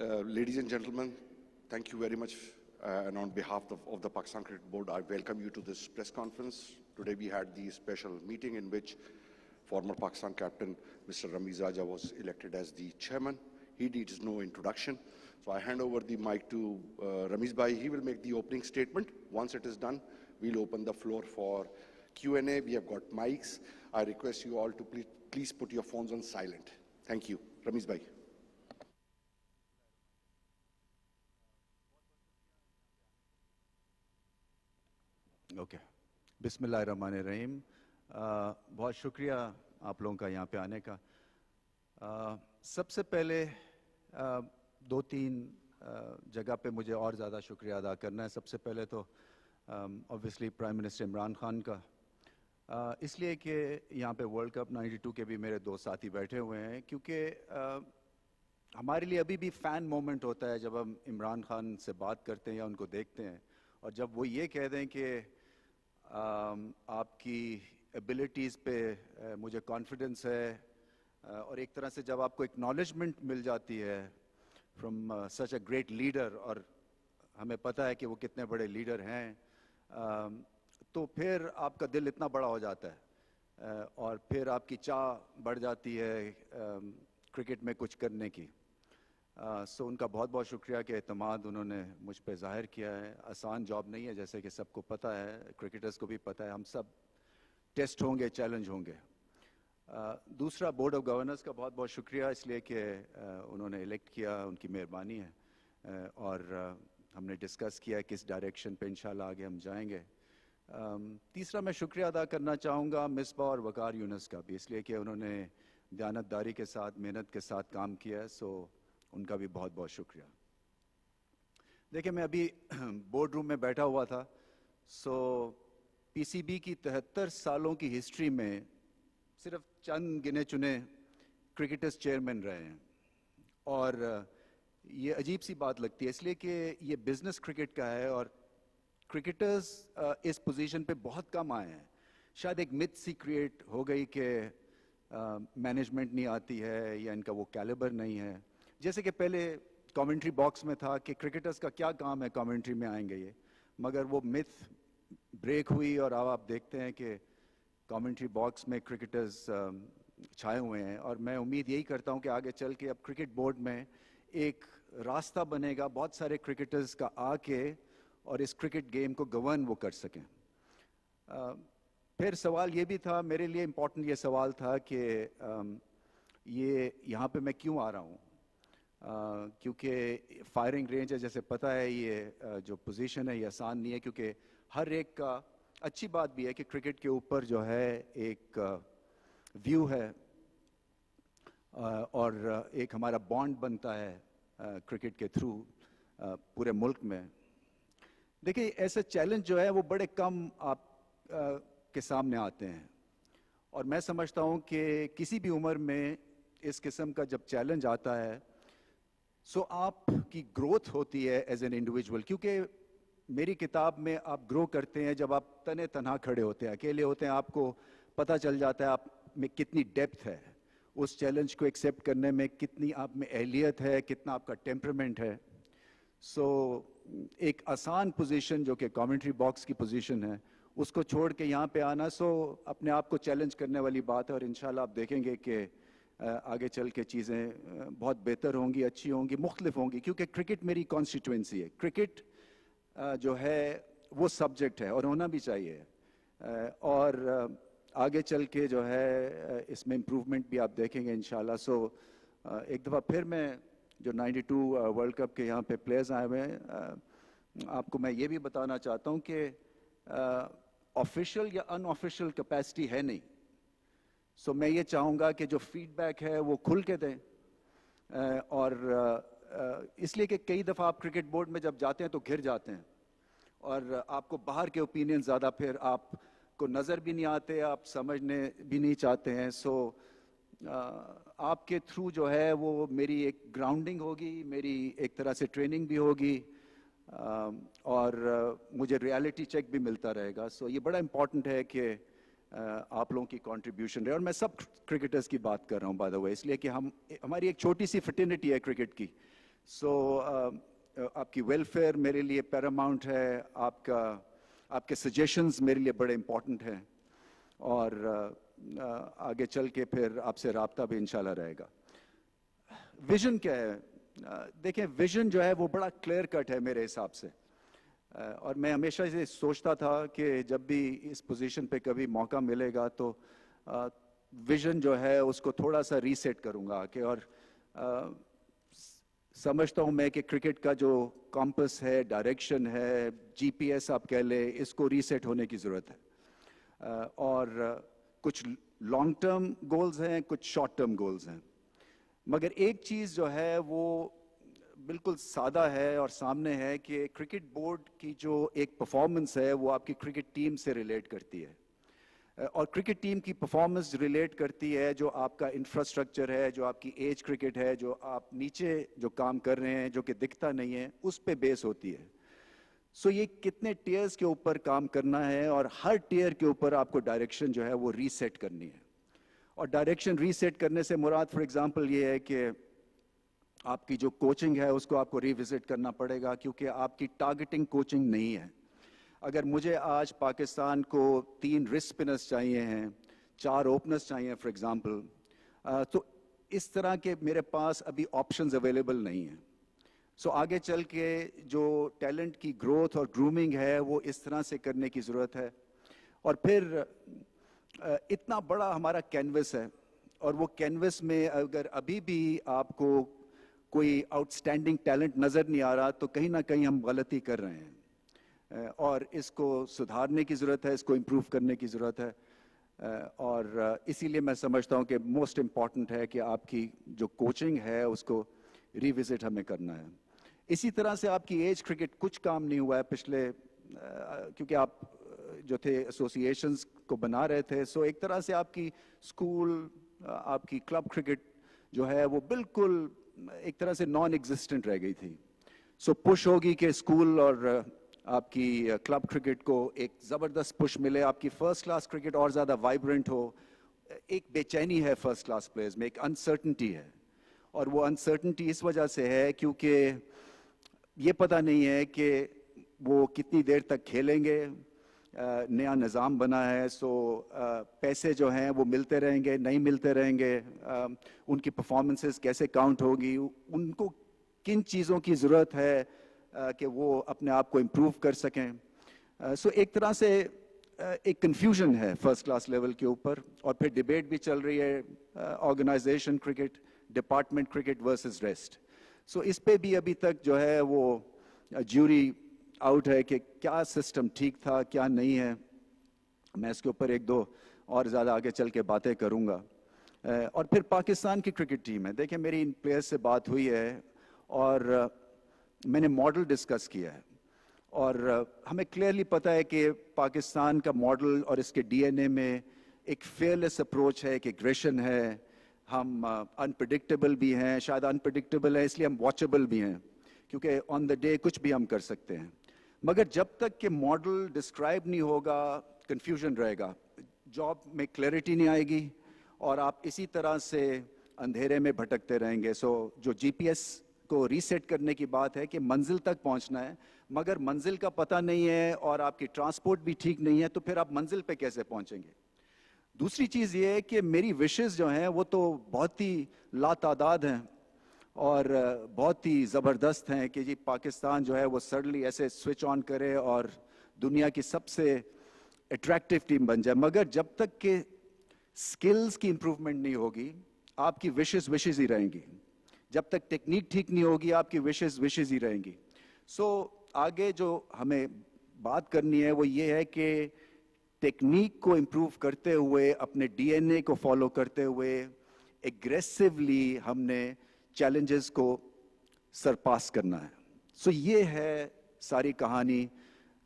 Ladies and gentlemen, thank you very much. And on behalf of the Pakistan Cricket Board, I welcome you to this press conference. Today we had the special meeting in which former Pakistan captain Mr. Ramiz Raja was elected as the chairman. He needs no introduction. So I hand over the mic to Ramiz Bhai. He will make the opening statement. Once it is done, we'll open the floor for Q&A. We have got mics. I request you all to please put your phones on silent. Thank you. Ramiz Bhai. Okay बिस्मिल्लाहिर्रहमानिर्रहीम बहुत शुक्रिया आप लोगों का यहाँ पे आने का सबसे पहले दो तीन जगह पे मुझे और ज़्यादा शुक्रिया अदा करना है सबसे पहले तो obviously prime minister Imran Khan का इसलिए कि यहाँ पे वर्ल्ड कप 92 के भी मेरे दो साथी बैठे हुए हैं क्योंकि हमारे लिए अभी भी फ़ैन मोमेंट होता है जब हम इमरान खान से बात करते हैं या उनको देखते हैं और जब वो ये कह दें कि आपकी एबिलिटीज़ पे मुझे कॉन्फिडेंस है और एक तरह से जब आपको एक्नॉलेजमेंट मिल जाती है from such a great leader और हमें पता है कि वो कितने बड़े लीडर हैं तो फिर आपका दिल इतना बड़ा हो जाता है और फिर आपकी चाह बढ़ जाती है क्रिकेट में कुछ करने की सो उनका बहुत बहुत शुक्रिया कि एतमाद उन्होंने मुझ पे ज़ाहिर किया है आसान जॉब नहीं है जैसे कि सबको पता है क्रिकेटर्स को भी पता है हम सब टेस्ट होंगे चैलेंज होंगे दूसरा बोर्ड ऑफ गवर्नर्स का बहुत बहुत शुक्रिया इसलिए कि उन्होंने इलेक्ट किया उनकी मेहरबानी है और हमने डिस्कस किया किस डायरेक्शन पे इंशाल्लाह आगे हम जाएंगे तीसरा मैं शुक्रिया अदा करना चाहूँगा मिसबा और वकार यूनुस का भी इसलिए कि उन्होंने दयानतदारी के साथ मेहनत के साथ काम किया है सो उनका भी बहुत बहुत शुक्रिया देखिए मैं अभी बोर्ड रूम में बैठा हुआ था सो पीसीबी की 73 सालों की हिस्ट्री में सिर्फ चंद गिने चुने क्रिकेटर्स चेयरमैन रहे हैं और ये अजीब सी बात लगती है इसलिए कि ये बिजनेस क्रिकेट का है और क्रिकेटर्स इस पोजीशन पे बहुत कम आए हैं शायद एक मिथ सी क्रिएट हो गई कि मैनेजमेंट नहीं आती है या इनका वो कैलिबर नहीं है जैसे कि पहले कमेंट्री बॉक्स में था कि क्रिकेटर्स का क्या काम है कमेंट्री में आएंगे ये मगर वो मिथ ब्रेक हुई और अब आप देखते हैं कि कमेंट्री बॉक्स में क्रिकेटर्स छाए हुए हैं और मैं उम्मीद यही करता हूं कि आगे चल के अब क्रिकेट बोर्ड में एक रास्ता बनेगा बहुत सारे क्रिकेटर्स का आके और इस क्रिकेट गेम को गवर्न वो कर सकें फिर सवाल ये भी था मेरे लिए इम्पोर्टेंट ये सवाल था कि ये यहाँ पे मैं क्यों आ रहा हूँ क्योंकि फायरिंग रेंज है जैसे पता है ये जो पोजीशन है ये आसान नहीं है क्योंकि हर एक का अच्छी बात भी है कि क्रिकेट के ऊपर जो है एक व्यू है और एक हमारा बॉन्ड बनता है क्रिकेट के थ्रू पूरे मुल्क में देखिए ऐसे चैलेंज जो है वो बड़े कम आप के सामने आते हैं और मैं समझता हूँ कि किसी भी उम्र में इस किस्म का जब चैलेंज आता है सो आपकी ग्रोथ होती है एज एन इंडिविजुअल क्योंकि मेरी किताब में आप ग्रो करते हैं जब आप तने तनहा खड़े होते हैं अकेले होते हैं आपको पता चल जाता है आप में कितनी डेप्थ है उस चैलेंज को एक्सेप्ट करने में कितनी आप में अहलियत है कितना आपका टेम्परामेंट है सो एक आसान पोजीशन जो कि कमेंट्री बॉक्स की पोजीशन है उसको छोड़ के यहाँ पे आना सो अपने आप को चैलेंज करने वाली बात है और इंशाल्लाह आप देखेंगे कि आगे चल के चीज़ें बहुत बेहतर होंगी अच्छी होंगी मुख्तलिफ होंगी क्योंकि क्रिकेट मेरी कॉन्स्टिट्यूंसी है क्रिकेट जो है वो सब्जेक्ट है और होना भी चाहिए और आगे चल के जो है इसमें इम्प्रूवमेंट भी आप देखेंगे इंशाल्लाह सो एक दफ़ा फिर मैं जो 92 वर्ल्ड कप के यहाँ पे प्लेयर्स आए हुए हैं आपको मैं ये भी बताना चाहता हूँ कि ऑफिशियल या अनऑफिशियल कैपेसिटी है नहीं सो मैं ये चाहूँगा कि जो फीडबैक है वो खुल के दें और इसलिए कि कई दफ़ा आप क्रिकेट बोर्ड में जब जाते हैं तो घिर जाते हैं और आपको बाहर के ओपिनियन ज़्यादा फिर आपको नज़र भी नहीं आते आप समझने भी नहीं चाहते हैं सो आपके थ्रू जो है वो मेरी एक ग्राउंडिंग होगी मेरी एक तरह से ट्रेनिंग भी होगी और मुझे रियलिटी चेक भी मिलता रहेगा सो ये बड़ा इम्पॉर्टेंट है कि आप लोगों की कंट्रीब्यूशन रहे और मैं सब क्रिकेटर्स की बात कर रहा हूँ बाय द वे इसलिए कि हमारी एक छोटी सी फ्रेटर्निटी है क्रिकेट की सो आपकी वेलफेयर मेरे लिए पैरामाउंट है, आपके सजेशंस मेरे लिए बड़े इम्पोर्टेंट हैं, और आगे चल के फिर आपसे राब्ता भी इंशाल्लाह रहेगा। विजन क्या है? देखें, विजन जो है वो बड़ा क्लियर कट है मेरे हिसाब से, और मैं हमेशा से सोचता था कि जब भी इस पोजीशन पे कभी मौका मिलेगा तो विजन जो है उसको थोड़ा सा रीसेट करूंगा कि, और समझता हूं मैं कि क्रिकेट का जो कॉम्पस है, डायरेक्शन है, जीपीएस आप कह ले, इसको रीसेट होने की ज़रूरत है। और कुछ लॉन्ग टर्म गोल्स हैं, कुछ शॉर्ट टर्म गोल्स हैं, मगर एक चीज़ जो है वो बिल्कुल सादा है और सामने है कि क्रिकेट बोर्ड की जो एक परफॉर्मेंस है वो आपकी क्रिकेट टीम से रिलेट करती है, और क्रिकेट टीम की परफॉर्मेंस रिलेट करती है जो आपका इंफ्रास्ट्रक्चर है, जो आपकी एज क्रिकेट है, जो आप नीचे जो काम कर रहे हैं जो कि दिखता नहीं है, उस पे बेस होती है। सो ये कितने टीयर्स के ऊपर काम करना है, और हर टीयर के ऊपर आपको डायरेक्शन जो है वो रीसेट करनी है। और डायरेक्शन रीसेट करने से मुराद फॉर एग्जांपल ये है कि आपकी जो कोचिंग है उसको आपको रिविजिट करना पड़ेगा, क्योंकि आपकी टारगेटिंग कोचिंग नहीं है। अगर मुझे आज पाकिस्तान को 3 रिस्ट स्पिनर्स चाहिए हैं, 4 ओपनर्स चाहिए फॉर एग्जांपल, तो इस तरह के मेरे पास अभी ऑप्शंस अवेलेबल नहीं हैं। सो आगे चल के जो टैलेंट की ग्रोथ और ग्रूमिंग है वो इस तरह से करने की ज़रूरत है। और फिर इतना बड़ा हमारा कैनवस है, और वो कैनवस में अगर अभी भी आपको कोई आउटस्टैंडिंग टैलेंट नज़र नहीं आ रहा तो कहीं ना कहीं हम गलती कर रहे हैं, और इसको सुधारने की ज़रूरत है, इसको इम्प्रूव करने की ज़रूरत है। और इसीलिए मैं समझता हूँ कि मोस्ट इम्पॉर्टेंट है कि आपकी जो कोचिंग है उसको रिविजिट हमें करना है। इसी तरह से आपकी एज क्रिकेट कुछ काम नहीं हुआ है पिछले, क्योंकि आप जो थे एसोसिएशंस को बना रहे थे, सो एक तरह से आपकी स्कूल, आपकी क्लब क्रिकेट जो है वो बिल्कुल एक तरह से नॉन एग्जिस्टेंट रह गई थी। सो पुश होगी कि स्कूल और आपकी क्लब क्रिकेट को एक ज़बरदस्त पुश मिले, आपकी फर्स्ट क्लास क्रिकेट और ज़्यादा वाइब्रेंट हो। एक बेचैनी है फर्स्ट क्लास प्लेयर्स में, एक अनसर्टनिटी है, और वो अनसर्टनिटी इस वजह से है क्योंकि ये पता नहीं है कि वो कितनी देर तक खेलेंगे। नया निज़ाम बना है, सो पैसे जो हैं वो मिलते रहेंगे, नहीं मिलते रहेंगे, उनकी परफॉर्मेंसेस कैसे काउंट होगी, उनको किन चीज़ों की ज़रूरत है कि वो अपने आप को इम्प्रूव कर सकें। सो एक तरह से एक कन्फ्यूजन है फर्स्ट क्लास लेवल के ऊपर, और फिर डिबेट भी चल रही है organisation cricket, department cricket versus rest. So इस पे भी अभी तक जो है वो ज्यूरी आउट है कि क्या सिस्टम ठीक था, क्या नहीं है। मैं इसके ऊपर 1-2 और ज़्यादा आगे चल के बातें करूँगा। और फिर पाकिस्तान की क्रिकेट टीम है, देखिए मेरी इन प्लेयर्स से बात हुई है और मैंने मॉडल डिस्कस किया है, और हमें क्लियरली पता है कि पाकिस्तान का मॉडल और इसके डीएनए में एक फेयरलेस अप्रोच है, एक एग्रेशन है। हम अनप्रेडिक्टेबल भी हैं, शायद अनप्रेडिक्टेबल है इसलिए हम वॉचेबल भी हैं, क्योंकि ऑन द डे कुछ भी हम कर सकते हैं। मगर जब तक कि मॉडल डिस्क्राइब नहीं होगा, कंफ्यूजन रहेगा, जॉब में क्लैरिटी नहीं आएगी, और आप इसी तरह से अंधेरे में भटकते रहेंगे। सो जो जीपीएस को रीसेट करने की बात है कि मंजिल तक पहुंचना है, मगर मंजिल का पता नहीं है और आपकी ट्रांसपोर्ट भी ठीक नहीं है, तो फिर आप मंजिल पे कैसे पहुंचेंगे। दूसरी चीज़ ये है कि मेरी विशेस जो हैं वो तो बहुत ही लातादाद हैं और बहुत ही ज़बरदस्त हैं कि जी पाकिस्तान जो है वो सडनली ऐसे स्विच ऑन करे और दुनिया की सबसे अट्रैक्टिव टीम बन जाए। मगर जब तक के स्किल्स की इम्प्रूवमेंट नहीं होगी, आपकी विशेस ही रहेंगी। जब तक टेक्निक ठीक नहीं होगी, आपकी विशेस ही रहेंगी। सो आगे जो हमें बात करनी है वो ये है कि टेक्निक को इम्प्रूव करते हुए, अपने डीएनए को फॉलो करते हुए, एग्रेसिवली हमने चैलेंजेस को सरपास करना है। सो ये है सारी कहानी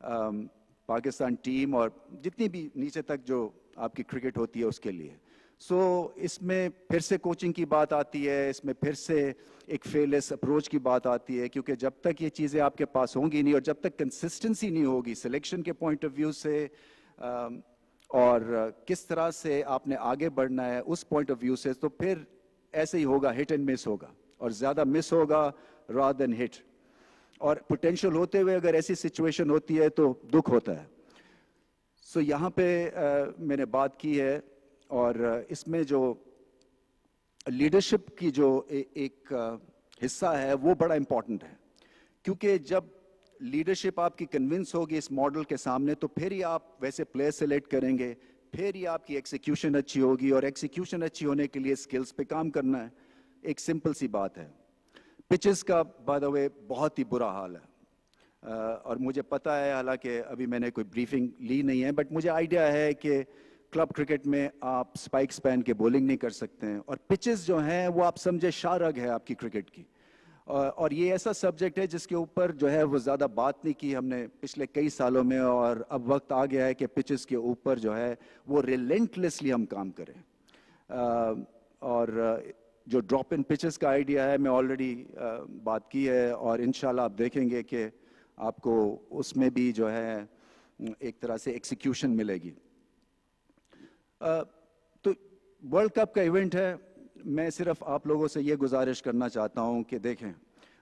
पाकिस्तान टीम और जितनी भी नीचे तक जो आपकी क्रिकेट होती है उसके लिए। सो इसमें फिर से कोचिंग की बात आती है, इसमें फिर से एक फेयरलेस अप्रोच की बात आती है, क्योंकि जब तक ये चीज़ें आपके पास होंगी नहीं और जब तक कंसिस्टेंसी नहीं होगी सिलेक्शन के पॉइंट ऑफ व्यू से और किस तरह से आपने आगे बढ़ना है उस पॉइंट ऑफ व्यू से, तो फिर ऐसे ही होगा, हिट एंड मिस होगा, और ज़्यादा मिस होगा rather than hit. اور پوٹینشیل ہوتے ہوئے اگر ایسی سچویشن ہوتی ہے تو دکھ ہوتا ہے. سو یہاں پہ میں نے بات کی ہے, اور اس میں جو لیڈرشپ کی جو ایک حصہ ہے وہ بڑا امپورٹنٹ ہے, کیونکہ جب لیڈرشپ آپ کی کنونس ہوگی اس ماڈل کے سامنے تو پھر ہی آپ ویسے پلیئر سلیکٹ کریں گے, پھر ہی آپ کی ایکسیکیوشن اچھی ہوگی, اور ایکسیکیوشن اچھی ہونے کے لیے سکلز پہ کام کرنا ہے. ایک سمپل سی بات ہے. پچز کا بائی دا وے بہت ہی برا حال ہے, اور مجھے پتا ہے, حالانکہ ابھی میں نے کوئی بریفنگ لی نہیں ہے, بٹ مجھے آئیڈیا ہے کہ کلب کرکٹ میں آپ سپائکس پہن کے بولنگ نہیں کر سکتے ہیں, اور پچز جو ہیں وہ آپ سمجھے شارگ ہے آپ کی کرکٹ کی, اور یہ ایسا سبجیکٹ ہے جس کے اوپر جو ہے وہ زیادہ بات نہیں کی ہم نے پچھلے کئی سالوں میں, اور اب وقت آ گیا ہے کہ پچز کے اوپر جو ہے وہ ریلنٹلیسلی ہم کام کریں. اور جو ڈراپ ان پچز کا آئیڈیا ہے میں آلریڈی بات کی ہے, اور انشاءاللہ آپ دیکھیں گے کہ آپ کو اس میں بھی جو ہے ایک طرح سے ایکسیکیوشن ملے گی. تو ورلڈ کپ کا ایونٹ ہے, میں صرف آپ لوگوں سے یہ گزارش کرنا چاہتا ہوں کہ دیکھیں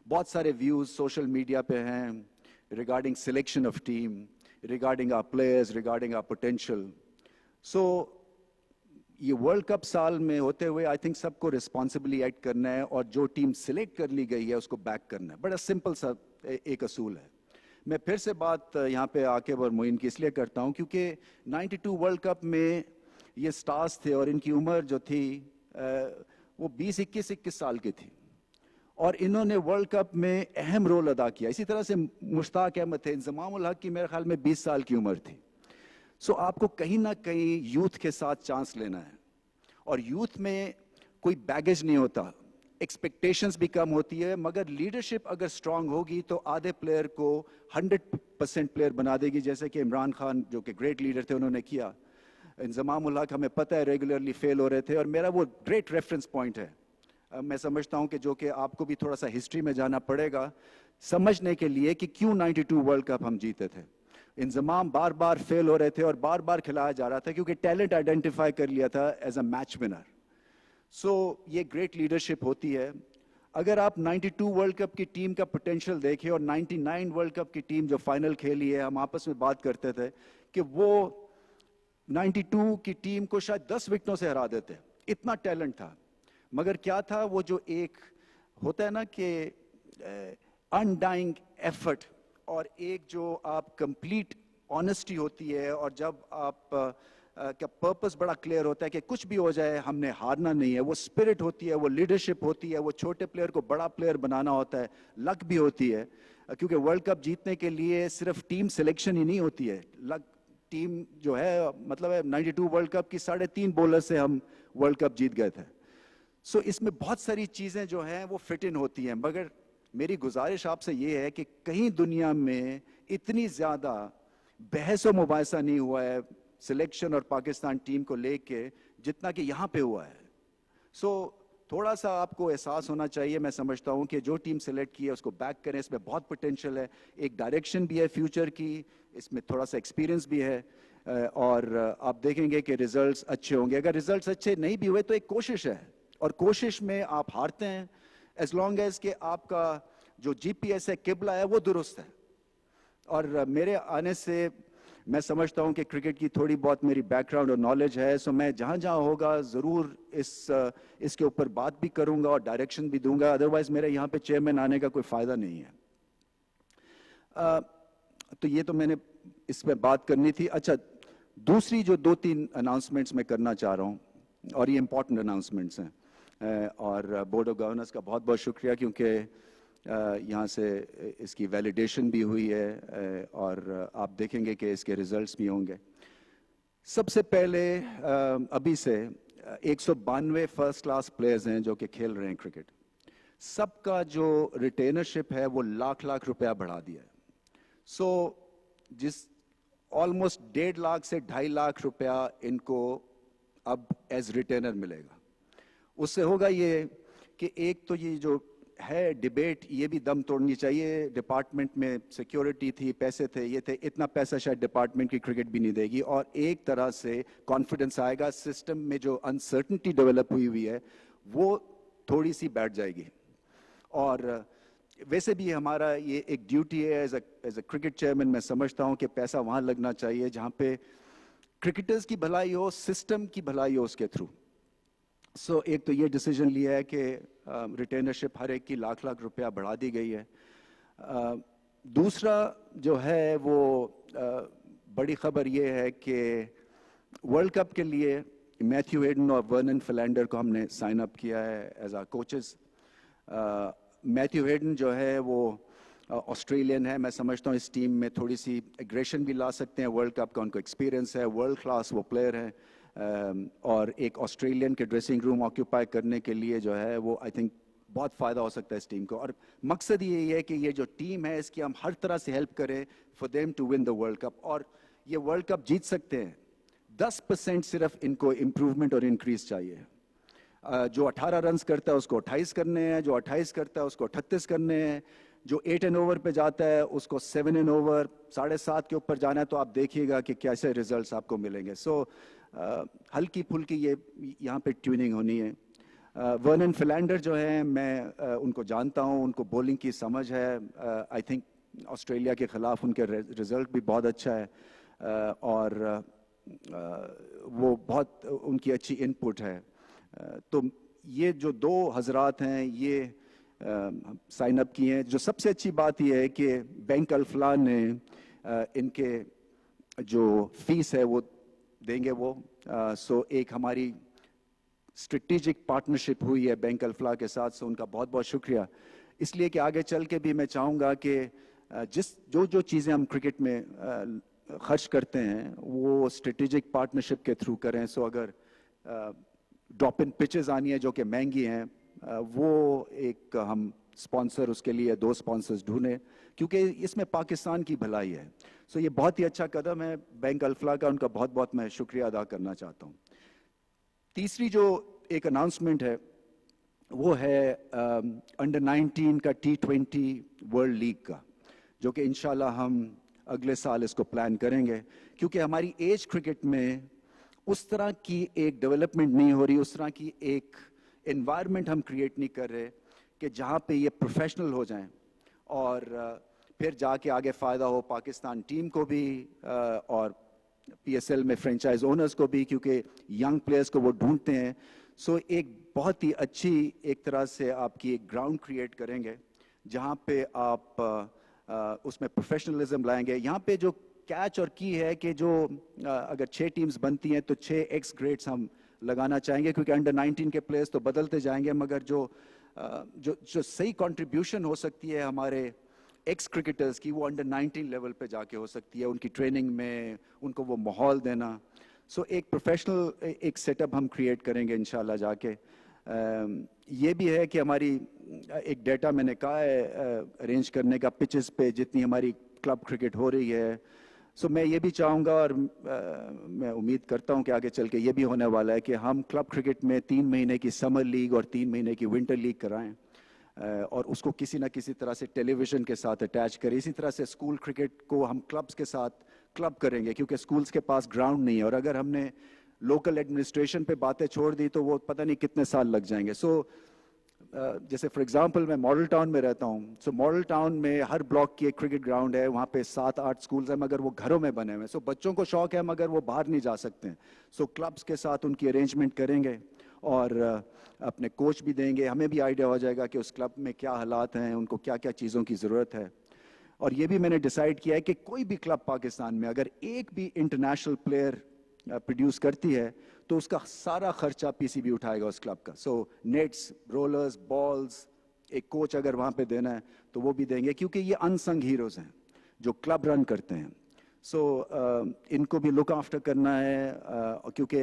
بہت سارے ویوز سوشل میڈیا پہ ہیں regarding selection of team, regarding our players, regarding our potential. So یہ ورلڈ کپ سال میں ہوتے ہوئے آئی تھنک سب کو ریسپانسبلی ایکٹ کرنا ہے, اور جو ٹیم سلیکٹ کر لی گئی ہے اس کو بیک کرنا ہے. بڑا سمپل سا ایک اصول ہے. میں پھر سے بات یہاں پہ عاقب اور معین کی اس لیے کرتا ہوں کیونکہ 92 ورلڈ کپ میں یہ سٹارز تھے اور ان کی عمر جو تھی وہ 21 سال کی تھی, اور انہوں نے ورلڈ کپ میں اہم رول ادا کیا. اسی طرح سے مشتاق احمد تھے, انضمام الحق کی میرے خیال میں 20 سال کی عمر تھی. سو آپ کو کہیں نہ کہیں یوتھ کے ساتھ چانس لینا ہے, اور یوتھ میں کوئی بیگیج نہیں ہوتا, ایکسپیکٹیشنز بھی کم ہوتی ہے, مگر لیڈرشپ اگر اسٹرانگ ہوگی تو آدھے پلیئر کو 100% پلیئر بنا دے گی, جیسے کہ عمران خان جو کہ گریٹ لیڈر تھے انہوں نے کیا. انضمام الحق ہمیں پتہ ہے ریگولرلی فیل ہو رہے تھے, اور میرا وہ گریٹ ریفرنس پوائنٹ ہے. میں سمجھتا ہوں کہ جو کہ آپ کو بھی تھوڑا سا ہسٹری میں جانا پڑے گا سمجھنے کے لیے کہ کیوں 92 ورلڈ کپ ہم جیتے تھے. انضمام بار بار فیل ہو رہے تھے اور بار بار کھلایا جا رہا تھا کیونکہ ٹیلنٹ آئیڈینٹیفائی کر لیا تھا ایز اے میچ ونر. سو یہ گریٹ لیڈرشپ ہوتی ہے. اگر آپ 92 ورلڈ کپ کی ٹیم کا پوٹینشیل دیکھیں اور 99 ورلڈ کپ کی ٹیم جو فائنل کھیلی ہے, ہم آپس میں بات کرتے تھے کہ وہ 92 کی ٹیم کو شاید 10 وکٹوں سے ہرا دیتے, اتنا ٹیلنٹ تھا. مگر کیا تھا وہ جو ایک ہوتا ہے نا کہ انڈائنگ ایفرٹ, اور ایک جو آپ کمپلیٹ آنیسٹی ہوتی ہے, اور جب آپ کا پرپس بڑا کلیئر ہوتا ہے کہ کچھ بھی ہو جائے ہم نے ہارنا نہیں ہے, وہ اسپرٹ ہوتی ہے, وہ لیڈرشپ ہوتی ہے, وہ چھوٹے پلیئر کو بڑا پلیئر بنانا ہوتا ہے, لک بھی ہوتی ہے, کیونکہ ورلڈ کپ جیتنے کے لیے صرف ٹیم سلیکشن ہی نہیں ہوتی ہے, لک ٹیم جو ہے مطلب ہے 92 ورلڈ کپ کی 3.5 بولر سے ہم ورلڈ کپ جیت گئے تھے. سو اس میں بہت ساری چیزیں جو ہیں وہ فٹ ان ہوتی ہیں, مگر میری گزارش آپ سے یہ ہے کہ کہیں دنیا میں اتنی زیادہ بحث و مباحثہ نہیں ہوا ہے سلیکشن اور پاکستان ٹیم کو لے کے جتنا کہ یہاں پہ ہوا ہے. سو تھوڑا سا آپ کو احساس ہونا چاہیے, میں سمجھتا ہوں کہ جو ٹیم سلیکٹ کی ہے اس کو بیک کریں, اس میں بہت پوٹینشیل ہے, ایک ڈائریکشن بھی ہے فیوچر کی, اس میں تھوڑا سا ایکسپیرینس بھی ہے, اور آپ دیکھیں گے کہ ریزلٹس اچھے ہوں گے. اگر ریزلٹس اچھے نہیں بھی ہوئے تو ایک کوشش ہے, اور کوشش میں آپ ہارتے ہیں ایز لانگ ایز کہ آپ کا جو جی پی ایس ہے, قبلہ ہے, وہ درست ہے. اور میرے آنے سے میں سمجھتا ہوں کہ کرکٹ کی تھوڑی بہت میری بیک گراؤنڈ اور نالج ہے, سو میں جہاں جہاں ہوگا ضرور اس کے اوپر بات بھی کروں گا اور ڈائریکشن بھی دوں گا, ادروائز میرے یہاں پہ چیئرمین آنے کا کوئی فائدہ نہیں ہے. تو یہ تو میں نے اس پہ بات کرنی تھی. اچھا, دوسری جو 2-3 اناؤنسمنٹس میں کرنا چاہ رہا ہوں, اور یہ امپورٹنٹ اناؤنسمنٹس ہیں, اور بورڈ آف گورنرز کا بہت بہت شکریہ کیونکہ یہاں سے اس کی ویلیڈیشن بھی ہوئی ہے, اور آپ دیکھیں گے کہ اس کے ریزلٹس بھی ہوں گے. سب سے پہلے ابھی سے 192 فرسٹ کلاس پلیئرز ہیں جو کہ کھیل رہے ہیں کرکٹ, سب کا جو ریٹینرشپ ہے وہ لاکھ روپیہ بڑھا دیا ہے. سو جس آلموسٹ 1.5 لاکھ سے 2.5 لاکھ روپیہ ان کو اب ایز ریٹینر ملے گا. اس سے ہوگا یہ کہ ایک تو یہ جو ہے ڈیبیٹ یہ بھی دم توڑنی چاہیے, ڈپارٹمنٹ میں سیکیورٹی تھی, پیسے تھے, یہ تھے, اتنا پیسہ شاید ڈپارٹمنٹ کی کرکٹ بھی نہیں دے گی, اور ایک طرح سے کانفیڈنس آئے گا, سسٹم میں جو انسرٹنٹی ڈیولپ ہوئی ہے وہ تھوڑی سی بیٹھ جائے گی. اور वैसे भी हमारा ये एक ड्यूटी है एज अ क्रिकेट चेयरमैन, मैं समझता हूँ कि पैसा वहाँ लगना चाहिए जहाँ पे क्रिकेटर्स की भलाई हो, सिस्टम की भलाई हो उसके थ्रू। सो एक तो ये डिसीजन लिया है कि रिटेनरशिप हर एक की लाख लाख रुपया बढ़ा दी गई है। दूसरा जो है वो बड़ी खबर ये है कि वर्ल्ड कप के लिए मैथ्यू हेडन और वर्नन फिलैंडर को हमने साइन अप किया है as our coaches. Matthew Hayden जो है वो ऑस्ट्रेलियन है, मैं समझता हूँ इस टीम में थोड़ी सी एग्रेशन भी ला सकते हैं, वर्ल्ड कप का उनको एक्सपीरियंस है, वर्ल्ड क्लास वो प्लेयर हैं, और एक ऑस्ट्रेलियन के ड्रेसिंग रूम ऑक्यूपाई करने के लिए जो है वो आई थिंक बहुत फ़ायदा हो सकता है इस टीम को। और मकसद यही है कि ये जो टीम है इसकी हम हर तरह से हेल्प करें for them to win the world cup, और ये वर्ल्ड कप जीत सकते हैं। 10% सिर्फ इनको इम्प्रूवमेंट और इंक्रीज चाहिए। जो 18 रन्स करता है उसको 28 करने हैं, जो 28 करता है उसको 38 करने हैं, जो 8 एंड ओवर पे जाता है उसको 7 एंड ओवर 7.5 के ऊपर जाना है। तो आप देखिएगा कि कैसे रिजल्ट्स आपको मिलेंगे। सो हल्की फुल्की ये यहाँ पे ट्यूनिंग होनी है। वर्नन फिलैंडर जो है मैं उनको जानता हूँ, उनको बॉलिंग की समझ है। आई थिंक ऑस्ट्रेलिया के ख़िलाफ़ उनके रिजल्ट भी बहुत अच्छा है, और वो बहुत उनकी अच्छी इनपुट है। तो ये जो दो हजरात हैं ये साइन अप किए हैं। जो सबसे अच्छी बात ये है कि बैंक अल्फला ने इनके जो फीस है वो देंगे वो। सो एक हमारी स्ट्रेटेजिक पार्टनरशिप हुई है बैंक अल्फला के साथ, सो उनका बहुत बहुत शुक्रिया। इसलिए कि आगे चल के भी मैं चाहूँगा कि जो चीज़ें हम क्रिकेट में खर्च करते हैं वो स्ट्रेटेजिक पार्टनरशिप के थ्रू करें। सो अगर ड्रॉप इन पिचेस आनी है जो कि महंगी हैं, वो एक हम स्पॉन्सर उसके लिए 2 स्पॉन्सर्स ढूंढें, क्योंकि इसमें पाकिस्तान की भलाई है। सो ये बहुत ही अच्छा कदम है बैंक अल्फला का, उनका बहुत बहुत मैं शुक्रिया अदा करना चाहता हूँ। तीसरी जो एक अनाउंसमेंट है वो है अंडर 19 का T20 वर्ल्ड लीग का, जो कि इंशाल्लाह हम अगले साल इसको प्लान करेंगे, क्योंकि हमारी एज क्रिकेट में उस तरह की एक डेवलपमेंट नहीं हो रही, उस तरह की एक एनवायरनमेंट हम क्रिएट नहीं कर रहे कि जहाँ पे ये प्रोफेशनल हो जाएं और फिर जाके आगे फ़ायदा हो पाकिस्तान टीम को भी और PSL में फ्रेंचाइज ओनर्स को भी, क्योंकि यंग प्लेयर्स को वो ढूंढते हैं। सो एक बहुत ही अच्छी एक तरह से आपकी एक ग्राउंड क्रिएट करेंगे जहाँ पे आप उसमें प्रोफेशनलिज्म लाएंगे। यहाँ पे जो कैच और की है कि जो अगर 6 टीम्स बनती हैं तो 6 एक्स ग्रेड्स हम लगाना चाहेंगे, क्योंकि अंडर 19 के प्लेयर्स तो बदलते जाएंगे, मगर जो सही कंट्रीब्यूशन हो सकती है हमारे एक्स क्रिकेटर्स की वो अंडर 19 लेवल पे जाके हो सकती है, उनकी ट्रेनिंग में उनको वो माहौल देना। सो एक प्रोफेशनल एक सेटअप हम क्रिएट करेंगे इंशाल्लाह जाके। ये भी है कि हमारी एक डेटा मैंने कहा है अरेंज करने का पिचेस पे जितनी हमारी क्लब क्रिकेट हो रही है। सो मैं ये भी चाहूँगा और मैं उम्मीद करता हूँ कि आगे चल के ये भी होने वाला है कि हम क्लब क्रिकेट में 3 महीने की समर लीग और 3 महीने की विंटर लीग कराएं, और उसको किसी ना किसी तरह से टेलीविज़न के साथ अटैच करें। इसी तरह से स्कूल क्रिकेट को हम क्लब्स के साथ क्लब करेंगे, क्योंकि स्कूल्स के पास ग्राउंड नहीं है, और अगर हमने लोकल एडमिनिस्ट्रेशन पे बातें छोड़ दी तो वो पता नहीं कितने साल लग जाएंगे। सो जैसे फॉर एग्जांपल मैं मॉडल टाउन में रहता हूँ, सो मॉडल टाउन में हर ब्लॉक की एक क्रिकेट ग्राउंड है, वहाँ पे 7-8 स्कूल्स हैं, मगर वो घरों में बने हुए हैं। सो बच्चों को शौक है मगर वो बाहर नहीं जा सकते हैं। सो क्लब्स के साथ उनकी अरेंजमेंट करेंगे और अपने कोच भी देंगे, हमें भी आइडिया हो जाएगा कि उस क्लब में क्या हालात हैं, उनको क्या क्या चीज़ों की ज़रूरत है। और ये भी मैंने डिसाइड किया है कि कोई भी क्लब पाकिस्तान में अगर एक भी इंटरनेशनल प्लेयर प्रोड्यूस करती है तो उसका सारा खर्चा PCB उठाएगा उस क्लब का। सो नेट्स, रोलर्स, बॉल्स, एक कोच अगर वहाँ पे देना है तो वो भी देंगे, क्योंकि ये अनसंग हीरोज़ हैं जो क्लब रन करते हैं। सो इनको भी लुक आफ्टर करना है, क्योंकि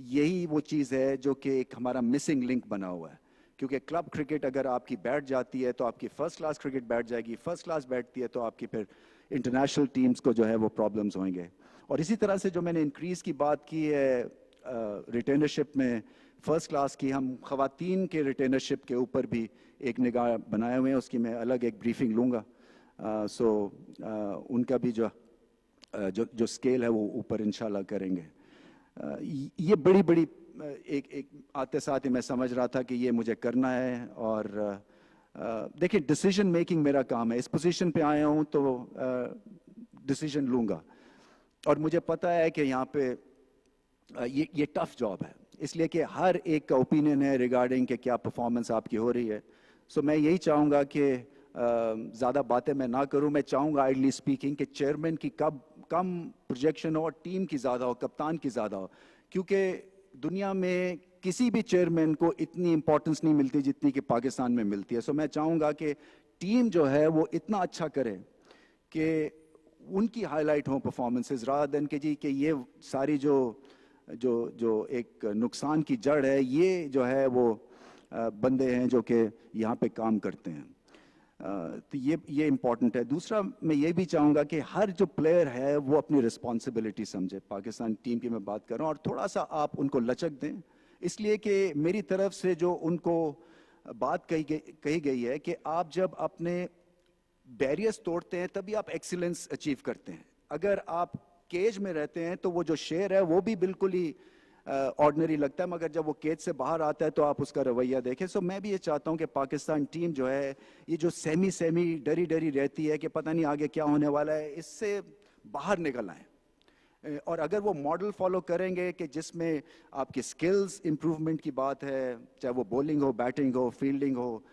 यही वो चीज़ है जो कि एक हमारा मिसिंग लिंक बना हुआ है। क्योंकि क्लब क्रिकेट अगर आपकी बैठ जाती है तो आपकी फर्स्ट क्लास क्रिकेट बैठ जाएगी, फर्स्ट क्लास बैठती है तो आपकी फिर इंटरनेशनल टीम्स को जो है वो प्रॉब्लम्स होंगे। और इसी तरह से जो मैंने इंक्रीज़ की बात की है रिटेनरशिप में फ़र्स्ट क्लास की, हम ख़वातीन के रिटेनरशिप के ऊपर भी एक निगाह बनाए हुए हैं, उसकी मैं अलग एक ब्रीफिंग लूँगा। सो उनका भी जो स्केल है वो ऊपर इंशाल्लाह करेंगे। ये बड़ी बड़ी एक आते साथ ही मैं समझ रहा था कि ये मुझे करना है, और देखिए डिसीजन मेकिंग मेरा काम है, इस पोजीशन पे आया हूँ तो डिसीजन लूँगा, और मुझे पता है कि यहाँ पे ये टफ जॉब है, इसलिए कि हर एक का ओपिनियन है रिगार्डिंग कि क्या परफॉर्मेंस आपकी हो रही है. सो मैं यही चाहूँगा कि ज़्यादा बातें मैं ना करूँ. मैं चाहूँगा आइडली स्पीकिंग कि चेयरमैन की कम प्रोजेक्शन हो और टीम की ज़्यादा हो, कप्तान की ज़्यादा हो, क्योंकि दुनिया में किसी भी चेयरमैन को इतनी इंपॉर्टेंस नहीं मिलती जितनी कि पाकिस्तान में मिलती है. सो मैं चाहूँगा कि टीम जो है वो इतना अच्छा करे कि उनकी हाईलाइट हो परफॉर्मेंसेस, रादर देन कि जी कि ये सारी जो एक नुकसान की जड़ है, ये जो है वो बंदे हैं जो कि यहाँ पे काम करते हैं. तो ये इम्पॉर्टेंट है. दूसरा मैं ये भी चाहूँगा कि हर जो प्लेयर है वो अपनी रिस्पॉन्सिबिलिटी समझे. पाकिस्तान टीम की मैं बात कर रहा हूँ, और थोड़ा सा आप उनको लचक दें, इसलिए कि मेरी तरफ से जो उनको बात कही गई है कि आप जब अपने बैरियर्स तोड़ते हैं तभी आप एक्सीलेंस अचीव करते हैं. अगर आप केज में रहते हैं तो वो जो शेर है वो भी बिल्कुल ही ऑर्डिनरी लगता है, मगर जब वो केज से बाहर आता है तो आप उसका रवैया देखें. सो मैं भी ये चाहता हूँ कि पाकिस्तान टीम जो है, ये जो सेमी डरी रहती है कि पता नहीं आगे क्या होने वाला है, इससे बाहर निकल आए. और अगर वो मॉडल फॉलो करेंगे कि जिसमें आपकी स्किल्स इंप्रूवमेंट की बात है, चाहे वो बॉलिंग हो, बैटिंग हो, फील्डिंग हो,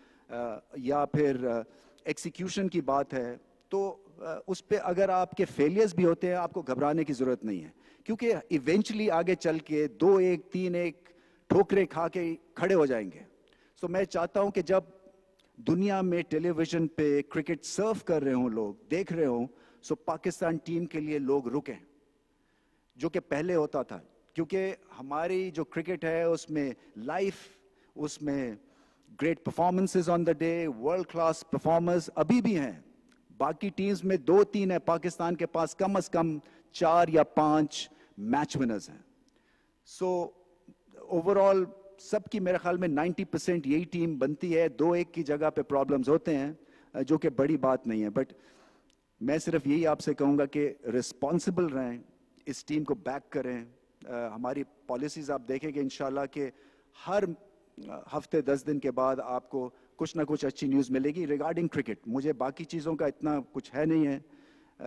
या फिर एग्जीक्यूशन की बात है, तो उस पे अगर आपके फेलियर्स भी होते हैं आपको घबराने की ज़रूरत नहीं है, क्योंकि इवेंचुअली आगे चल के 2-1 3-1 ठोकरे खा के खड़े हो जाएंगे. सो मैं चाहता हूं कि जब दुनिया में टेलीविज़न पे क्रिकेट सर्व कर रहे हों, लोग देख रहे हों, सो पाकिस्तान टीम के लिए लोग रुकें, जो कि पहले होता था. क्योंकि हमारी जो क्रिकेट है उसमें लाइफ, उसमें great performances on the day, world class performers अभी भी हैं. बाकी टीम्स में 2-3 है, पाकिस्तान के पास कम से कम 4 या 5 मैच विनर्स हैं. सो ओवरऑल सबकी मेरे ख्याल में 90% यही टीम बनती है. 2-1 की जगह पे प्रॉब्लम्स होते हैं जो कि बड़ी बात नहीं है. बट मैं सिर्फ यही आपसे कहूँगा कि रिस्पॉन्सिबल रहें, इस टीम को बैक करें. हमारी पॉलिसीज़ आप देखेंगे इंशाल्लाह कि हर हफ्ते 10 दिन के बाद आपको कुछ ना कुछ अच्छी न्यूज़ मिलेगी रिगार्डिंग क्रिकेट. मुझे बाकी चीज़ों का इतना कुछ है नहीं है,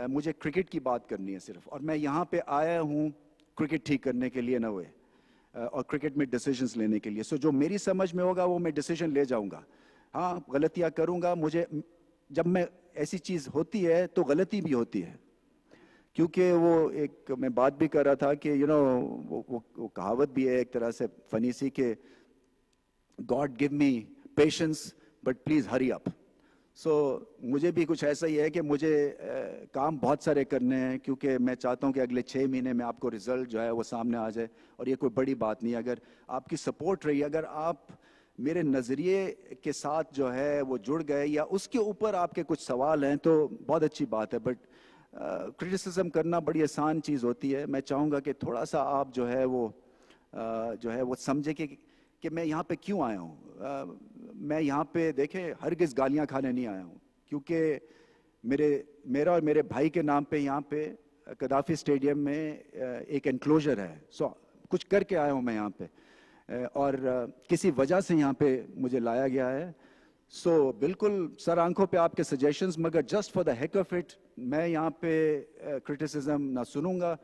मुझे क्रिकेट की बात करनी है सिर्फ. और मैं यहाँ पे आया हूँ क्रिकेट ठीक करने के लिए न हुए, और क्रिकेट में डिसीजंस लेने के लिए. सो जो मेरी समझ में होगा वो मैं डिसीजन ले जाऊँगा. हाँ, गलतियाँ करूँगा. मुझे जब मैं ऐसी चीज़ होती है तो गलती भी होती है, क्योंकि वो एक मैं बात भी कर रहा था कि वो कहावत भी है एक तरह से फनी सी कि god give me patience but please hurry up. So मुझे भी कुछ ऐसा ही है कि मुझे काम बहुत सारे करने हैं, क्योंकि मैं चाहता हूं कि अगले 6 महीने में आपको रिजल्ट जो है वो सामने आ जाए. और ये कोई बड़ी बात नहीं है. अगर आपकी सपोर्ट रही, अगर आप मेरे नज़रिए के साथ जो है वो जुड़ गए, या उसके ऊपर आपके कुछ सवाल हैं, तो बहुत अच्छी बात है. बट क्रिटिसिज्म करना बड़ी आसान चीज़ होती है. मैं चाहूँगा कि थोड़ा सा आप जो है वो समझे कि मैं यहाँ पे क्यों आया हूँ. मैं यहाँ पे देखें हरगिज़ गालियाँ खाने नहीं आया हूँ, क्योंकि मेरा और मेरे भाई के नाम पे यहाँ पे कदाफी स्टेडियम में एक एनक्लोजर है. सो कुछ करके आया हूँ मैं यहाँ पे, और किसी वजह से यहाँ पे मुझे लाया गया है. सो बिल्कुल सर आंखों पे आपके सजेशंस, मगर just for the heck of it मैं यहाँ पे क्रिटिसिज्म ना सुनूंगा,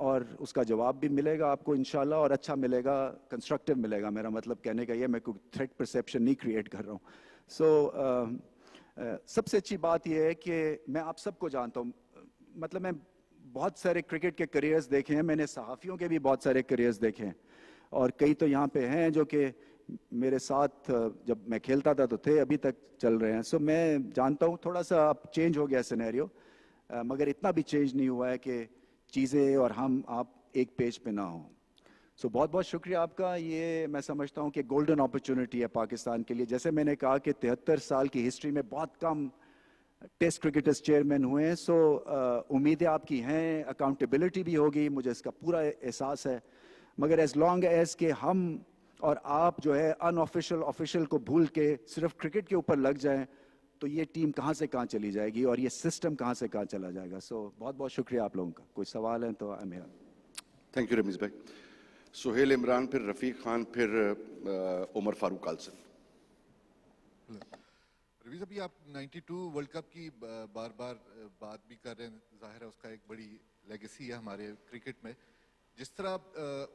और उसका जवाब भी मिलेगा आपको इंशाल्लाह, और अच्छा मिलेगा, कंस्ट्रक्टिव मिलेगा. मेरा मतलब कहने का ये, मैं कोई थ्रेट परसेप्शन नहीं क्रिएट कर रहा हूँ. सो सबसे अच्छी बात यह है कि मैं आप सबको जानता हूँ. मतलब मैं बहुत सारे क्रिकेट के करियर्स देखे हैं, मैंने सहाफ़ियों के भी बहुत सारे करियर्स देखे हैं, और कई तो यहाँ पे हैं जो कि मेरे साथ जब मैं खेलता था तो थे, अभी तक चल रहे हैं. सो मैं जानता हूँ थोड़ा सा अब चेंज हो गया सिनेरियो, मगर इतना भी चेंज नहीं हुआ है कि चीज़ें और आप एक पेज पे ना हों. सो बहुत बहुत शुक्रिया आपका. ये मैं समझता हूँ कि गोल्डन अपॉर्चुनिटी है पाकिस्तान के लिए. जैसे मैंने कहा कि 73 साल की हिस्ट्री में बहुत कम टेस्ट क्रिकेटर्स चेयरमैन हुए हैं. सो उम्मीदें आपकी हैं, अकाउंटेबिलिटी भी होगी, मुझे इसका पूरा एहसास है. मगर एज लॉन्ग एज के हम और आप जो है अनऑफिशियल ऑफिशियल को भूल के सिर्फ क्रिकेट के ऊपर लग जाएं, तो ये टीम कहाँ से कहाँ चली जाएगी, और ये सिस्टम कहाँ से कहाँ चला जाएगा. सो बहुत बहुत शुक्रिया आप लोगों का. कोई सवाल है तो I am here. Thank you Rameez भाई. सुहेल इमरान, फिर रफीक खान, फिर उमर फारूक आलसन. پرویز ابھی آپ 92 ورلڈ کپ کی بار بار بات بھی کر رہے ہیں, ظاہر ہے اس کا ایک بڑی لیگیسی ہے ہمارے کرکٹ میں. جس طرح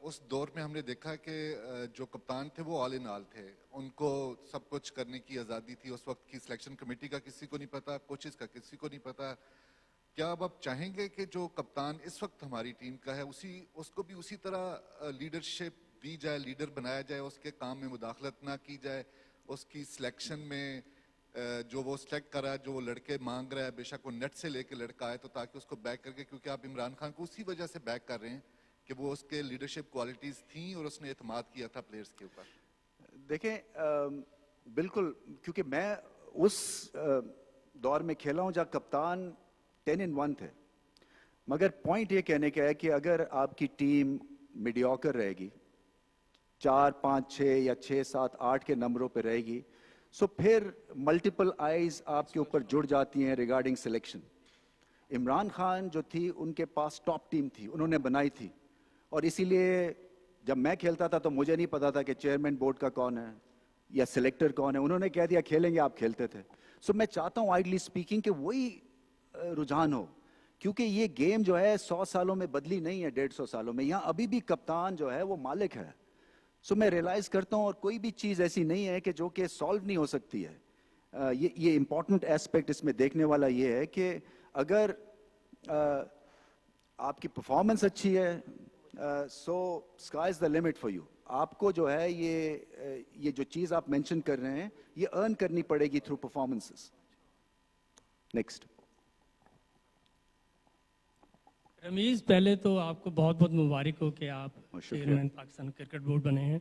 اس دور میں ہم نے دیکھا کہ جو کپتان تھے وہ آل ان آل تھے, ان کو سب کچھ کرنے کی آزادی تھی. اس وقت کی سلیکشن کمیٹی کا کسی کو نہیں پتا, کوچز کا کسی کو نہیں پتا. کیا اب آپ چاہیں گے کہ جو کپتان اس وقت ہماری ٹیم کا ہے اس کو بھی اسی طرح لیڈرشپ دی جائے, لیڈر بنایا جائے, اس کے کام میں مداخلت نہ کی جائے, اس کی سلیکشن میں جو وہ سلیکٹ کر رہا ہے, جو وہ لڑکے مانگ رہا ہے, بے شک وہ نیٹ سے لے کے لڑکا آئے تو تاکہ اس کو بیک کر کے, کیونکہ آپ عمران خان کو اسی وجہ سے بیک کر رہے ہیں کہ وہ اس کے لیڈرشپ کوالٹیز تھیں اور اس نے اعتماد کیا تھا پلیئرز کے اوپر. دیکھیں بالکل, کیونکہ میں اس دور میں کھیلا ہوں جہاں کپتان 10-in-1 تھے. مگر پوائنٹ یہ کہنے کا ہے کہ اگر آپ کی ٹیم میڈیوکر رہے گی, 4, 5, 6 یا 6, 7, 8 کے نمبروں پہ رہے گی, سو پھر ملٹیپل آئیز آپ کے اوپر جڑ جاتی ہیں ریگارڈنگ سلیکشن. عمران خان جو تھی ان کے پاس ٹاپ ٹیم تھی, انہوں نے بنائی تھی, اور اسی لیے جب میں کھیلتا تھا تو مجھے نہیں پتا تھا کہ چیئرمین بورڈ کا کون ہے یا سلیکٹر کون ہے. انہوں نے کہہ دیا کھیلیں گے, آپ کھیلتے تھے. سو میں چاہتا ہوں آئیڈلی اسپیکنگ کہ وہی رجحان ہو, کیونکہ یہ گیم جو ہے 100 سالوں میں بدلی نہیں ہے, 150 سالوں میں. یہاں ابھی بھی کپتان جو ہے وہ مالک ہے. سو میں ریئلائز کرتا ہوں, اور کوئی بھی چیز ایسی نہیں ہے کہ جو کہ سالو نہیں ہو سکتی ہے. یہ امپورٹنٹ ایسپیکٹ اس میں دیکھنے والا یہ ہے کہ اگر آپ کی پرفارمنس اچھی ہے, so sky is the limit for you. آپ کو جو ہے یہ جو چیز آپ مینشن کر رہے ہیں یہ ارن کرنی پڑے گی تھرو پرفارمنسز. نیکسٹ. رمیز, پہلے تو آپ کو بہت بہت مبارک ہو کہ آپ چیئرمین پاکستان کرکٹ بورڈ بنے ہیں.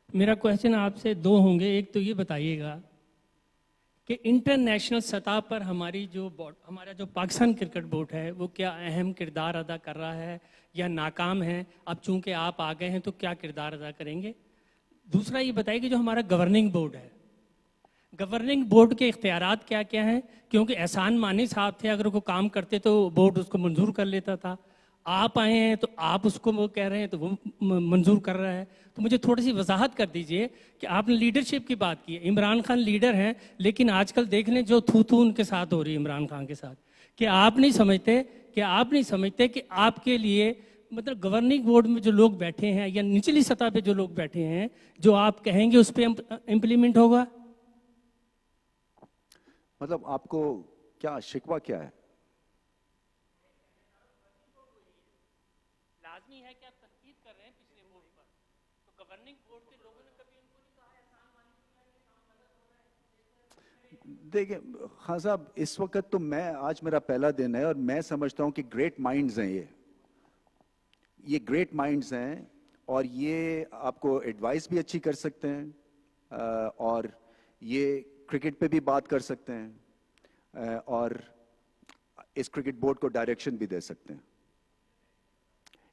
میرا کویشچن آپ سے 2 ہوں گے. ایک تو یہ بتائیے گا کہ انٹرنیشنل سطح پر ہمارا جو پاکستان کرکٹ بورڈ ہے وہ کیا اہم کردار ادا کر رہا ہے یا ناکام ہے؟ اب چونکہ آپ آ گئے ہیں تو کیا کردار ادا کریں گے؟ دوسرا یہ بتائیے کہ جو ہمارا گورننگ بورڈ ہے, گورننگ بورڈ کے اختیارات کیا کیا ہیں؟ کیونکہ احسان مانی صاحب تھے, اگر وہ کام کرتے تو بورڈ اس کو منظور کر لیتا تھا. آپ آئے ہیں تو آپ اس کو وہ کہہ رہے ہیں تو وہ منظور کر رہا ہے. تو مجھے تھوڑی سی وضاحت کر دیجئے کہ آپ نے لیڈرشپ کی بات کی ہے. عمران خان لیڈر ہیں, لیکن آج کل دیکھ لیں جو تھو ان کے ساتھ ہو رہی ہے عمران خان کے ساتھ, کہ آپ نہیں سمجھتے کہ آپ کے لیے مطلب گورننگ بورڈ میں جو لوگ بیٹھے ہیں یا نچلی سطح پہ جو لوگ بیٹھے ہیں, جو آپ کہیں گے اس پہ امپلیمنٹ ہوگا؟ مطلب آپ کو کیا شکوہ کیا ہے؟ لازمی ہے کہ آپ تنقید کر رہے ہیں پچھلے بورڈ پر, تو گورننگ بورڈ کے لوگوں نے کبھی ان کو نہیں کہا احسان مانی کا کام غلط ہو رہا ہے؟ دیکھیں خان صاحب, اس وقت تو آج میرا پہلا دن ہے اور میں سمجھتا ہوں کہ گریٹ مائنڈز ہیں یہ گریٹ مائنڈز ہیں, اور یہ آپ کو ایڈوائس بھی اچھی کر سکتے ہیں, اور یہ کرکٹ پہ بھی بات کر سکتے ہیں, اور اس کرکٹ بورڈ کو ڈائریکشن بھی دے سکتے ہیں.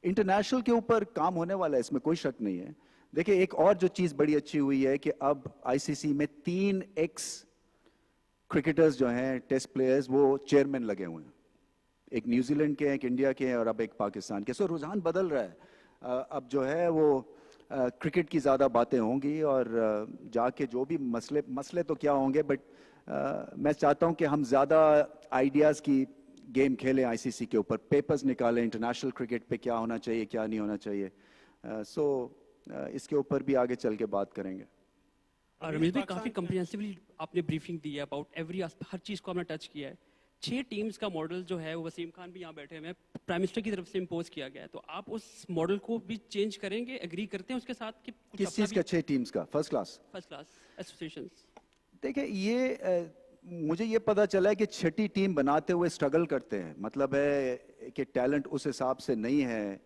انٹرنیشنل کے اوپر کام ہونے والا ہے, اس میں کوئی شک نہیں ہے. دیکھیں ایک اور جو چیز بڑی اچھی ہوئی ہے کہ اب آئی سی سی میں 3 ایکس کرکٹرز جو ہیں ٹیسٹ پلیئرز وہ چیئرمین لگے ہوئے ہیں. ایک نیوزی لینڈ کے ہیں, ایک انڈیا کے ہیں, اور اب ایک پاکستان کے. سو رجحان بدل رہا ہے. اب جو ہے وہ کرکٹ کی زیادہ باتیں ہوں گی, اور جا کے جو بھی مسئلے تو کیا ہوں گے, بٹ میں چاہتا ہوں کہ ہم زیادہ آئیڈیاز کی گیم کھیلیں آئی سی سی کے اوپر, پیپرز نکالیں انٹرنیشنل کرکٹ پہ کیا ہونا چاہیے کیا نہیں ہونا چاہیے. سو اس کے اوپر بھی آگے چل کے بات کریں گے. اور رمیز بھائی کافی کمپریہنسولی آپ نے بریفنگ دی ہے اباؤٹ ایوری ہر چیز کو آپ نے ٹچ کیا ہے. 6 ٹیمز کا ماڈل جو ہے وہ وسیم خان بھی یہاں بیٹھے ہیں, پرائم منسٹر کی طرف سے امپوز کیا گیا ہے, تو آپ اس ماڈل کو بھی چینج کریں گے, ایگری کرتے ہیں اس کے ساتھ کہ کس چیز کا 6 ٹیمز کا؟ First class associations. دیکھیں یہ مجھے یہ پتا چلا ہے کہ 6ٹی ٹیم بناتے ہوئے سٹرگل کرتے ہیں. مطلب ہے کہ ٹیلنٹ اس حساب سے نہیں ہے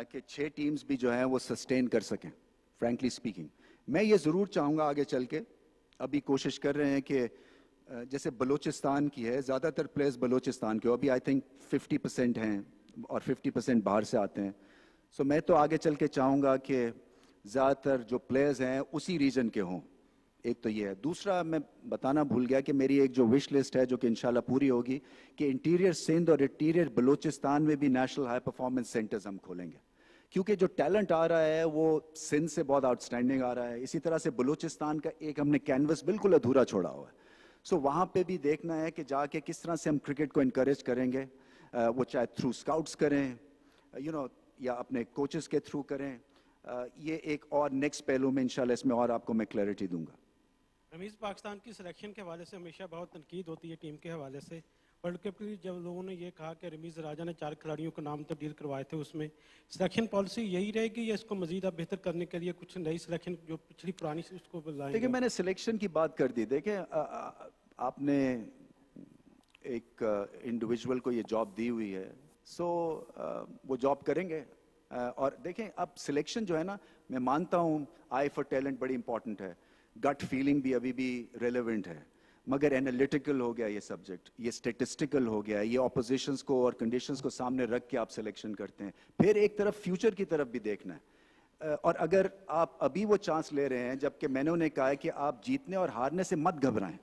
کہ 6 ٹیمز بھی جو ہیں وہ سسٹین کر سکیں. فرینکلی اسپیکنگ میں یہ ضرور چاہوں گا آگے چل کے, ابھی کوشش کر رہے ہیں کہ جیسے بلوچستان کی ہے, زیادہ تر پلیئرز بلوچستان کے ہو, ابھی آئی تھنک 50% ہیں اور 50% باہر سے آتے ہیں. سو میں تو آگے چل کے چاہوں گا کہ زیادہ تر جو پلیئرز ہیں اسی ریجن کے ہوں. ایک تو یہ ہے. دوسرا میں بتانا بھول گیا کہ میری ایک جو وش لسٹ ہے جو کہ انشاءاللہ پوری ہوگی, کہ انٹیریئر سندھ اور انٹیریئر بلوچستان میں بھی نیشنل ہائی پرفارمنس سینٹرز ہم کھولیں گے, क्योंकि जो टैलेंट आ रहा है वो सिंध से बहुत आउटस्टैंडिंग आ रहा है, इसी तरह से बलूचिस्तान का एक हमने कैनवस बिल्कुल अधूरा छोड़ा हुआ है। सो वहाँ पे भी देखना है कि जाके किस तरह से हम क्रिकेट को इनकरेज करेंगे, वो चाहे थ्रू स्काउट्स करें, या अपने कोचेस के थ्रू करें। ये एक और नेक्स्ट पहलू में इंशाल्लाह इसमें और आपको मैं क्लैरिटी दूंगा। रमीज़, पाकिस्तान की सिलेक्शन के हवाले से हमेशा बहुत तनकीद होती है टीम के हवाले से। वर्ल्ड कप की जब लोगों ने ये कहा कि रमीज़ राजा ने 4 खिलाड़ियों का नाम तब्दील करवाए थे, उसमें सिलेक्शन पॉलिसी यही रहेगी या इसको मजीद आप बेहतर करने के लिए कुछ नई सिलेक्शन जो पिछली पुरानी से उसको बुलाएंगे? देखिए, मैंने सिलेक्शन की बात कर दी। देखिए, आपने एक इंडिविजुअल को ये जॉब दी हुई है, सो वो जॉब करेंगे। और देखें, अब सिलेक्शन जो है ना, मैं मानता हूँ आई फॉर टैलेंट बड़ी इंपॉर्टेंट है, गट फीलिंग भी अभी भी रेलेवेंट है, मगर एनालिटिकल हो गया ये सब्जेक्ट, ये स्टेटिस्टिकल हो गया, ये ऑपोजिशंस को और कंडीशंस को सामने रख के आप सिलेक्शन करते हैं। फिर एक तरफ फ्यूचर की तरफ भी देखना है। और अगर आप अभी वो चांस ले रहे हैं, जबकि मैंने उन्हें कहा है कि आप जीतने और हारने से मत घबराएं।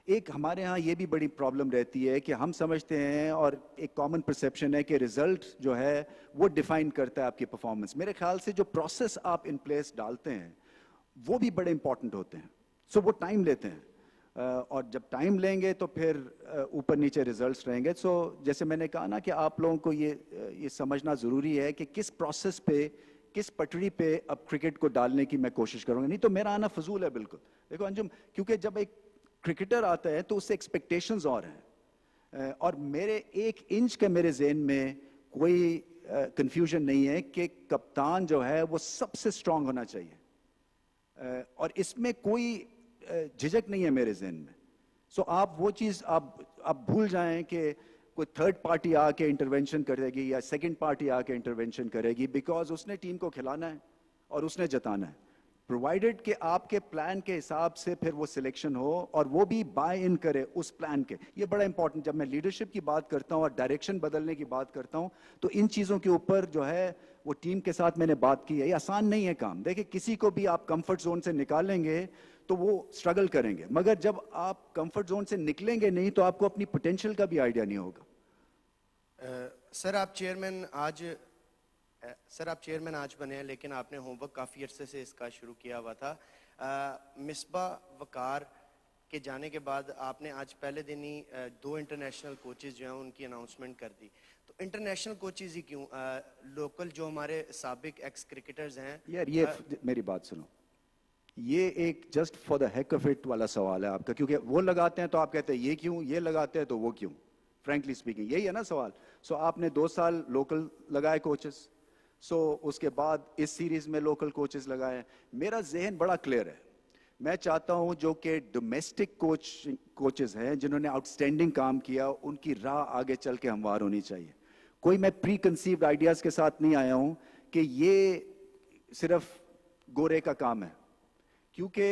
एक हमारे यहाँ ये भी बड़ी प्रॉब्लम रहती है कि हम समझते हैं, और एक कॉमन परसेप्शन है कि रिजल्ट जो है वो डिफाइन करता है आपकी परफॉर्मेंस। मेरे ख्याल से जो प्रोसेस आप इन प्लेस डालते हैं वो भी बड़े इंपॉर्टेंट होते हैं। सो वो टाइम लेते हैं, और जब टाइम लेंगे तो फिर ऊपर नीचे रिजल्ट्स रहेंगे। सो जैसे मैंने कहा ना कि आप लोगों को ये समझना ज़रूरी है कि किस प्रोसेस पे, किस पटड़ी पे अब क्रिकेट को डालने की मैं कोशिश करूँगा। नहीं तो मेरा आना फजूल है बिल्कुल। देखो अंजुम, क्योंकि जब एक क्रिकेटर आता है तो उससे एक्सपेक्टेशंस और हैं, और मेरे 1 इंच के मेरे ज़हन में कोई कंफ्यूजन नहीं है कि कप्तान जो है वो सबसे स्ट्रांग होना चाहिए, और इसमें कोई झिझक नहीं है मेरे ज़हन में। सो आप वो चीज़ आप भूल जाएं कि कोई थर्ड पार्टी आके इंटरवेंशन करेगी या सेकंड पार्टी आके इंटरवेंशन करेगी, बिकॉज उसने टीम को खिलाना है और उसने जताना है, प्रोवाइडेड कि आपके प्लान के हिसाब से फिर वो सिलेक्शन हो और वो भी बाय इन करे उस प्लान के। ये बड़ा इंपॉर्टेंट, जब मैं लीडरशिप की बात करता हूँ और डायरेक्शन बदलने की बात करता हूँ, तो इन चीज़ों के ऊपर जो है वो टीम के साथ मैंने बात की है। ये आसान नहीं है काम। देखिए, किसी को भी आप कंफर्ट जोन से निकालेंगे तो वो स्ट्रगल करेंगे, मगर जब आप कंफर्ट जोन से निकलेंगे नहीं तो आपको अपनी पोटेंशियल का भी आइडिया नहीं होगा। सर आप चेयरमैन आज बने हैं, लेकिन आपने होमवर्क काफ़ी अरसे से इसका शुरू किया हुआ था। मिसबा वकार के जाने के बाद आपने आज पहले दिन ही 2 इंटरनेशनल कोचेज़ जो हैं उनकी अनाउंसमेंट कर दी। तो इंटरनेशनल कोचेज़ ही क्यों? लोकल जो हमारे साबिक एक्स क्रिकेटर्स हैं। यार ये मेरी बात सुनो, ये एक just for the heck of it वाला सवाल है आपका, क्योंकि वो लगाते हैं तो आप कहते हैं ये क्यों, ये लगाते हैं तो वो क्यों। फ्रेंकली स्पीकिंग यही है ना सवाल। सो आपने 2 साल लोकल लगाए कोचेस, सो उसके बाद इस सीरीज में लोकल कोचेस लगाए। मेरा जहन बड़ा क्लियर है, मैं चाहता हूं जो कि डोमेस्टिक कोचेस हैं जिन्होंने आउटस्टैंडिंग काम किया, उनकी राह आगे चल के हमवार होनी चाहिए। कोई मैं प्री कंसीव्ड आइडियाज के साथ नहीं आया हूं कि ये सिर्फ गोरे का काम है, क्योंकि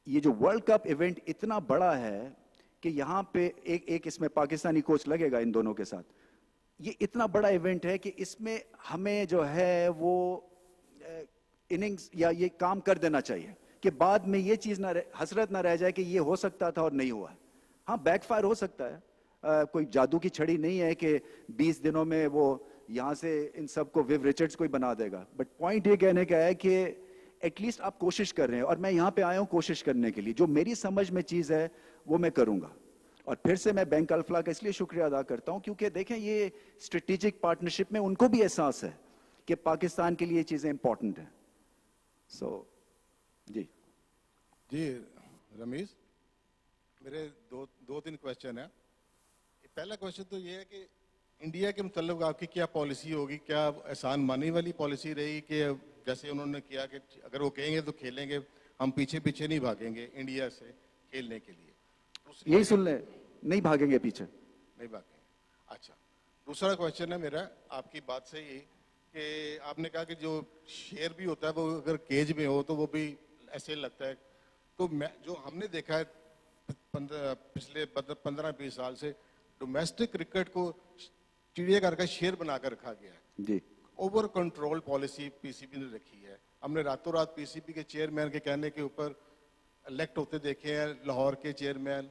ये जो वर्ल्ड कप इवेंट इतना बड़ा है कि यहाँ पे एक इसमें पाकिस्तानी कोच लगेगा इन दोनों के साथ। ये इतना बड़ा इवेंट है कि इसमें हमें जो है वो इनिंग्स या ये काम कर देना चाहिए कि बाद में ये चीज़ हसरत ना रह जाए कि ये हो सकता था और नहीं हुआ। हाँ, बैकफायर हो सकता है, कोई जादू की छड़ी नहीं है कि 20 दिनों में वो यहाँ से इन सबको विव रिचर्ड्स कोई बना देगा। बट पॉइंट ये कहने का है कि एटलीस्ट आप कोशिश कर रहे हैं, और मैं यहाँ पे आया हूँ कोशिश करने के लिए। जो मेरी समझ में चीज़ है वो मैं करूँगा। और फिर से मैं बैंक अल्फला का इसलिए शुक्रिया अदा करता हूँ क्योंकि देखें, ये स्ट्रेटेजिक पार्टनरशिप में उनको भी एहसास है कि पाकिस्तान के लिए ये चीज़ें इंपॉर्टेंट हैं। सो जी रमीज़, मेरे दो तीन क्वेश्चन है। पहला क्वेश्चन तो ये है कि इंडिया के मतलब आपकी क्या पॉलिसी होगी? क्या एहसान मानी वाली पॉलिसी रहेगी कि जैसे उन्होंने किया कि अगर वो कहेंगे तो खेलेंगे, हम पीछे पीछे नहीं भागेंगे इंडिया से खेलने के लिए? यही सुन ले, नहीं भागेंगे पीछे, नहीं भागेंगे। अच्छा, दूसरा क्वेश्चन है मेरा आपकी बात से ही कि आपने कहा कि जो शेर भी होता है वो अगर केज में हो तो वो भी ऐसे लगता है। तो मैं जो हमने देखा है पिछले 15-20 साल से डोमेस्टिक क्रिकेट को चिड़ियाघर का शेर बनाकर रखा गया है जी। ओवर कंट्रोल पॉलिसी पीसीबी ने रखी है। हमने रातों रात पीसीबी के चेयरमैन के कहने के ऊपर इलेक्ट होते देखे हैं। लाहौर के चेयरमैन,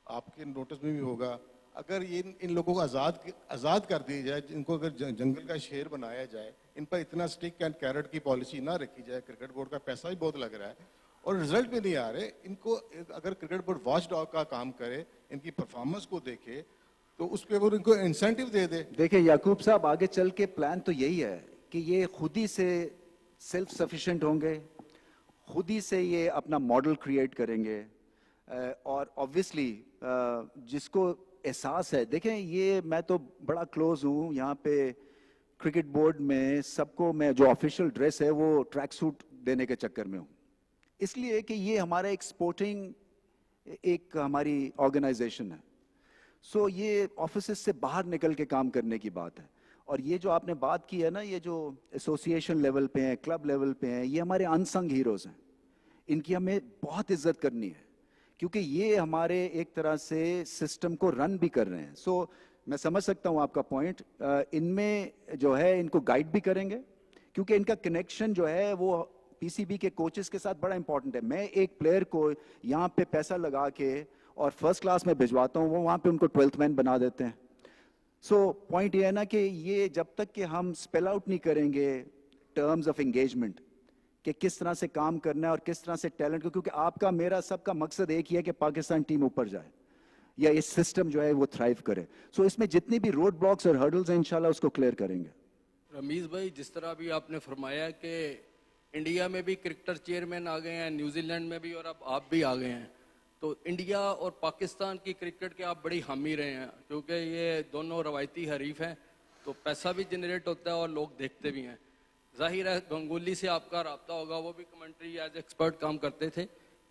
आपके नोटिस में भी होगा, अगर ये इन लोगों को आज़ाद कर दिया जाए, इनको अगर जंगल का शेर बनाया जाए, इन पर इतना स्टिक एंड कैरेट की पॉलिसी ना रखी जाए, क्रिकेट बोर्ड का पैसा भी बहुत लग रहा है और रिजल्ट भी नहीं आ रहे, इनको अगर क्रिकेट बोर्ड वॉच डॉग का काम करे, इनकी परफॉर्मेंस को देखे तो उस पे वो इनको इंसेंटिव दे दे। देखिए याकूब साहब, आगे चल के प्लान तो यही है कि ये खुद ही से सेल्फ सफिशिएंट होंगे, खुद ही से ये अपना मॉडल क्रिएट करेंगे और ऑब्वियसली जिसको एहसास है, देखें ये मैं तो बड़ा क्लोज हूँ यहाँ पे क्रिकेट बोर्ड में, सबको मैं जो ऑफिशियल ड्रेस है वो ट्रैक सूट देने के चक्कर में हूँ, इसलिए कि ये हमारा एक स्पोर्टिंग एक हमारी ऑर्गेनाइजेशन है। सो ये ऑफिस से बाहर निकल के काम करने की बात है। और ये जो आपने बात की है ना, ये जो एसोसिएशन लेवल पे हैं, क्लब लेवल पे हैं, ये हमारे अनसंग हीरोज हैं, इनकी हमें बहुत इज्जत करनी है क्योंकि ये हमारे एक तरह से सिस्टम को रन भी कर रहे हैं। सो मैं समझ सकता हूँ आपका पॉइंट, इनमें जो है इनको गाइड भी करेंगे क्योंकि इनका कनेक्शन जो है वो पीसीबी के कोचेस के साथ बड़ा इंपॉर्टेंट है। मैं एक प्लेयर को यहाँ पे पैसा लगा के और फर्स्ट क्लास में भिजवाता हूँ, वो वहाँ पे उनको 12th मैन बना देते हैं। सो पॉइंट ये है ना कि ये जब तक कि हम स्पेल आउट नहीं करेंगे टर्म्स ऑफ एंगेजमेंट कि किस तरह से काम करना है और किस तरह से टैलेंट को, क्योंकि आपका मेरा सबका मकसद एक ही है कि पाकिस्तान टीम ऊपर जाए या इस सिस्टम जो है वो थ्राइव करे। सो इसमें जितनी भी रोड ब्लॉक्स और हर्डल्स हैं इंशाल्लाह उसको क्लियर करेंगे। रमीज भाई, जिस तरह भी आपने फरमाया कि इंडिया में भी क्रिकेटर चेयरमैन आ गए हैं, न्यूजीलैंड में भी, और अब आप भी आ गए हैं, तो इंडिया और पाकिस्तान की क्रिकेट के आप बड़ी हामी रहे हैं क्योंकि ये दोनों रवायती हरीफ हैं, तो पैसा भी जनरेट होता है और लोग देखते भी हैं। जाहिर है गंगोली से आपका रब्ता होगा, वो भी कमेंट्री एज एक्सपर्ट काम करते थे।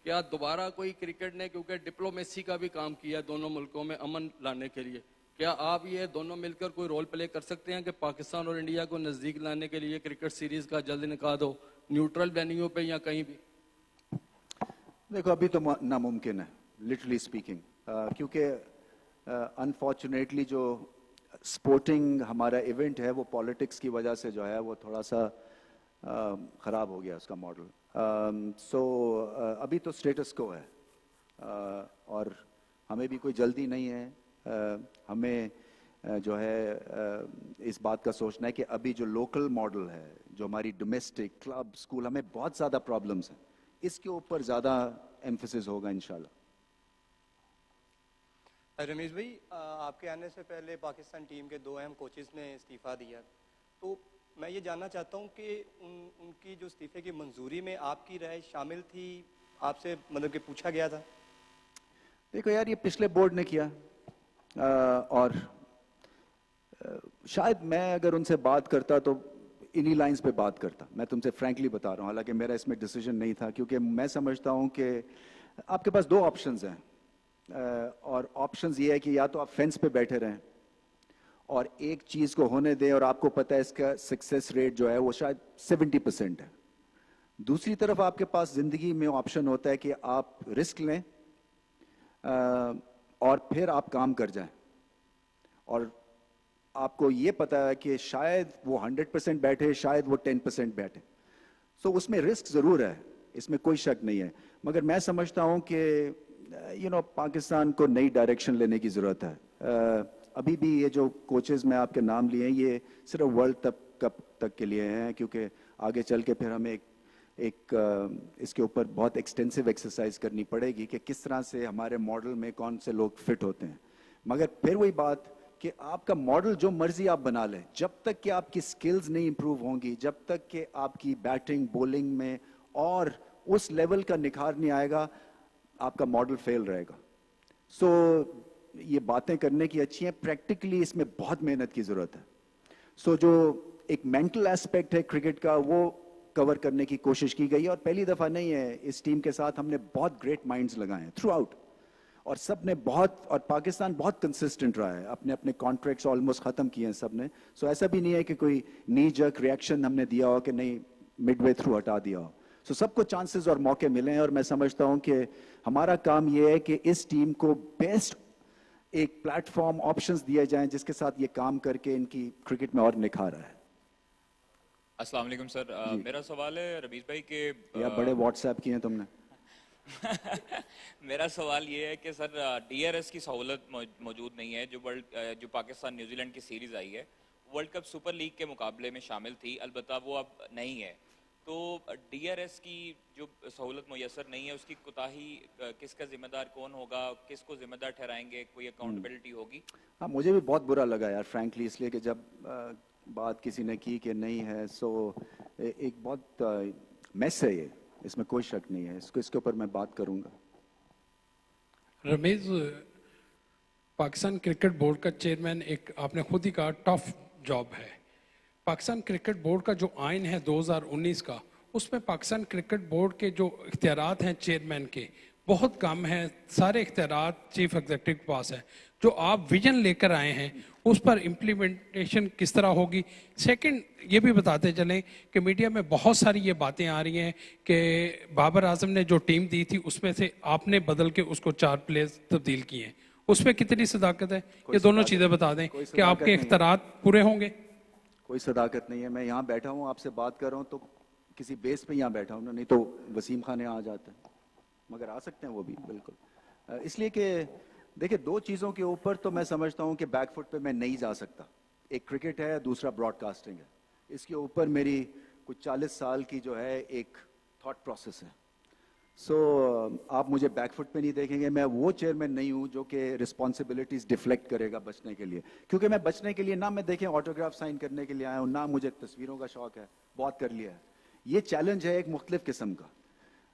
क्या दोबारा कोई क्रिकेट ने, क्योंकि डिप्लोमेसी का भी काम किया दोनों मुल्कों में अमन लाने के लिए, क्या आप ये दोनों मिलकर कोई रोल प्ले कर सकते हैं कि पाकिस्तान और इंडिया को नज़दीक लाने के लिए क्रिकेट सीरीज का जल्द इनेकाद हो, न्यूट्रल वेन्यू पे या कहीं भी? देखो अभी तो नामुमकिन है लिटरली स्पीकिंग, क्योंकि अनफॉर्चुनेटली जो स्पोर्टिंग हमारा इवेंट है वो पॉलिटिक्स की वजह से जो है वो थोड़ा सा ख़राब हो गया उसका मॉडल। सो अभी तो स्टेटस को है और हमें भी कोई जल्दी नहीं है। हमें जो है इस बात का सोचना है कि अभी जो लोकल मॉडल है, जो हमारी डोमेस्टिक क्लब स्कूल, हमें बहुत ज़्यादा प्रॉब्लम्स हैं, इसके ऊपर ज़्यादा एम्फेसिस होगा इंशाल्लाह। रमेश भाई, आपके आने से पहले पाकिस्तान टीम के 2 अहम कोचेस ने इस्तीफ़ा दिया, तो मैं ये जानना चाहता हूँ कि उनकी जो इस्तीफ़े की मंजूरी में आपकी राय शामिल थी, आपसे मतलब कि पूछा गया था? देखो यार, ये पिछले बोर्ड ने किया और शायद मैं अगर उनसे बात करता तो इन्हीं लाइंस पे बात करता। मैं तुमसे फ्रैंकली बता रहा हूँ, हालांकि मेरा इसमें डिसीजन नहीं था, क्योंकि मैं समझता हूँ कि आपके पास 2 ऑप्शंस हैं और ऑप्शंस ये है कि या तो आप फेंस पे बैठे रहें और एक चीज़ को होने दें और आपको पता है इसका सक्सेस रेट जो है वो शायद 70% है। दूसरी तरफ आपके पास ज़िंदगी में ऑप्शन होता है कि आप रिस्क लें और फिर आप काम कर जाएं और आपको ये पता है कि शायद वो 100% बैठे, शायद वो 10% बैठे। सो उसमें रिस्क ज़रूर है, इसमें कोई शक नहीं है, मगर मैं समझता हूँ कि पाकिस्तान को नई डायरेक्शन लेने की ज़रूरत है। अभी भी ये जो कोचेज़ मैं आपके नाम लिए हैं ये सिर्फ वर्ल्ड कप तक के लिए हैं, क्योंकि आगे चल के फिर हमें इसके ऊपर बहुत एक्सटेंसिव एक्सरसाइज करनी पड़ेगी कि किस तरह से हमारे मॉडल में कौन से लोग फिट होते हैं। मगर फिर वही बात कि आपका मॉडल जो मर्जी आप बना लें, जब तक कि आपकी स्किल्स नहीं इंप्रूव होंगी, जब तक कि आपकी बैटिंग बॉलिंग में और उस लेवल का निखार नहीं आएगा, आपका मॉडल फेल रहेगा। सो ये बातें करने की अच्छी हैं, प्रैक्टिकली इसमें बहुत मेहनत की ज़रूरत है। सो जो एक मेंटल एस्पेक्ट है क्रिकेट का, वो कवर करने की कोशिश की गई है और पहली दफ़ा नहीं है। इस टीम के साथ हमने बहुत ग्रेट माइंड्स लगाए हैं थ्रू आउट और सब ने बहुत, और पाकिस्तान बहुत कंसिस्टेंट रहा है, अपने अपने कॉन्ट्रैक्ट्स ऑलमोस्ट ख़त्म किए हैं सब ने। सो ऐसा भी नहीं है कि कोई नी जर्क रिएक्शन हमने दिया हो कि नहीं मिडवे थ्रू हटा दिया हो। सो सबको चांसेस और मौके मिले हैं और मैं समझता हूं कि हमारा काम ये है कि इस टीम को बेस्ट एक प्लेटफॉर्म ऑप्शंस दिए जाएं जिसके साथ ये काम करके इनकी क्रिकेट में और निखार है। अस्सलाम वालेकुम सर, मेरा सवाल है रमीज भाई के यार बड़े व्हाट्सएप किए हैं तुमने। मेरा सवाल ये है कि सर DRS की सहूलत मौजूद नहीं है। जो पाकिस्तान न्यूजीलैंड की सीरीज आई है ورلڈ کپ سپر لیگ کے مقابلے میں شامل تھی، البتہ وہ اب نہیں ہے، تو ڈی آر ایس کی جو سہولت میسر نہیں ہے، اس کی کوتاہی کس کا ذمہ دار کون ہوگا، کس کو ذمہ دار ٹھہرائیں گے، کوئی اکاؤنٹیبلٹی ہوگی؟ ہاں مجھے بھی بہت برا لگا یار فرینکلی، اس لیے کہ جب بات کسی نے کی کہ نہیں ہے، سو ایک بہت میس ہے یہ، اس میں کوئی شک نہیں ہے، اس کے اوپر میں بات کروں گا. رمیز، پاکستان کرکٹ بورڈ کا چیئرمین ایک آپ نے خود ہی کہا ٹف جاب ہے. پاکستان کرکٹ بورڈ کا جو آئین ہے 2019 کا، اس میں پاکستان کرکٹ بورڈ کے جو اختیارات ہیں چیئرمین کے بہت کم ہیں، سارے اختیارات چیف ایگزیکٹو کے پاس ہیں. جو آپ ویژن لے کر آئے ہیں اس پر امپلیمنٹیشن کس طرح ہوگی؟ سیکنڈ یہ بھی بتاتے چلیں کہ میڈیا میں بہت ساری یہ باتیں آ رہی ہیں کہ بابر اعظم نے جو ٹیم دی تھی اس میں سے آپ نے بدل کے اس کو 4 پلیئرز تبدیل کیے ہیں، اس پہ کتنی صداقت ہے؟ یہ دونوں چیزیں بتا دیں کہ آپ کے اختیارات پورے ہوں گے. کوئی صداقت نہیں ہے، میں یہاں بیٹھا ہوں آپ سے بات کر رہا ہوں تو کسی بیس پہ یہاں بیٹھا ہوں، نہیں تو وسیم خان یہاں آ جاتے ہیں، مگر آ سکتے ہیں وہ بھی بالکل. اس لیے کہ دیکھیں 2 چیزوں کے اوپر تو میں سمجھتا ہوں کہ بیک فٹ پہ میں نہیں جا سکتا. ایک کرکٹ ہے، دوسرا براڈ کاسٹنگ ہے. اس کے اوپر میری کچھ 40 سال کی جو ہے ایک تھاٹ پروسیس ہے. سو آپ مجھے بیک فٹ پہ نہیں دیکھیں گے. میں وہ چیئرمین نہیں ہوں جو کہ رسپانسبلٹیز ڈیفلیکٹ کرے گا بچنے کے لیے، کیونکہ میں بچنے کے لیے نہ میں دیکھیں آٹوگراف سائن کرنے کے لیے آیا ہوں، نہ مجھے تصویروں کا شوق ہے، بہت کر لیا ہے. یہ چیلنج ہے ایک مختلف قسم کا،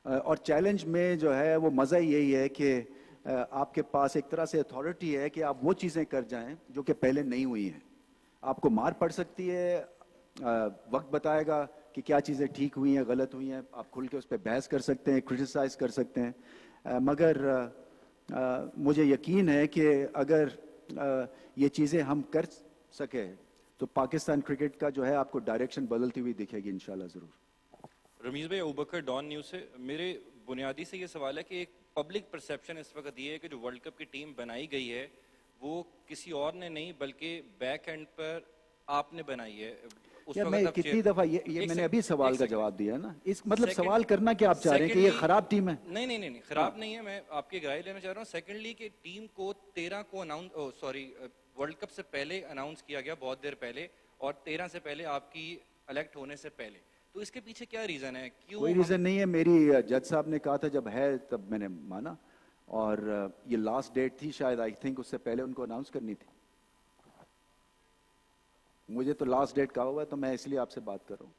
اور چیلنج میں جو ہے وہ مزہ یہی ہے کہ آپ کے پاس ایک طرح سے اتھارٹی ہے کہ آپ وہ چیزیں کر جائیں جو کہ پہلے نہیں ہوئی ہیں. آپ کو مار پڑ سکتی ہے، وقت بتائے گا کہ کیا چیزیں ٹھیک ہوئی ہیں غلط ہوئی ہیں، آپ کھل کے اس پہ بحث کر سکتے ہیں، کرٹیسائز کر سکتے ہیں. مگر مجھے یقین ہے کہ اگر یہ چیزیں ہم کر سکے تو پاکستان کرکٹ کا جو ہے آپ کو ڈائریکشن بدلتی ہوئی دکھے گی انشاءاللہ ضرور. رمیز بھائی، ابوبکر ڈان نیوز سے. میرے بنیادی سے یہ سوال ہے کہ ایک پبلک پرسیپشن اس وقت یہ ہے کہ جو ورلڈ کپ کی ٹیم بنائی گئی ہے وہ کسی اور نے نہیں بلکہ بیک اینڈ پر آپ نے بنائی ہے. میں کتنی دفعہ یہ میں نے ابھی سوال کا جواب دیا نا، اس مطلب سوال کرنا کیا آپ چاہ رہے ہیں کہ یہ خراب ٹیم ہے؟ نہیں خراب نہیں ہے، میں آپ کی رائے لینا چاہ رہا ہوں. سیکنڈلی کہ ٹیم کو 13 کو ورلڈ کپ سے پہلے اناؤنس کیا گیا، بہت دیر پہلے، اور 13 سے پہلے آپ کی الیکٹ ہونے سے پہلے. تو اس کے پیچھے کیا ریزن ہے؟ کوئی ریزن نہیں ہے. میری جج صاحب نے کہا تھا جب ہے تب میں نے مانا، اور یہ لاسٹ ڈیٹ تھی شاید، آئی تھنک اس سے پہلے ان کو اناؤنس کرنی تھی. مجھے تو لاسٹ ڈیٹ کہا ہوا ہے تو میں اس لیے آپ سے بات کر رہا ہوں.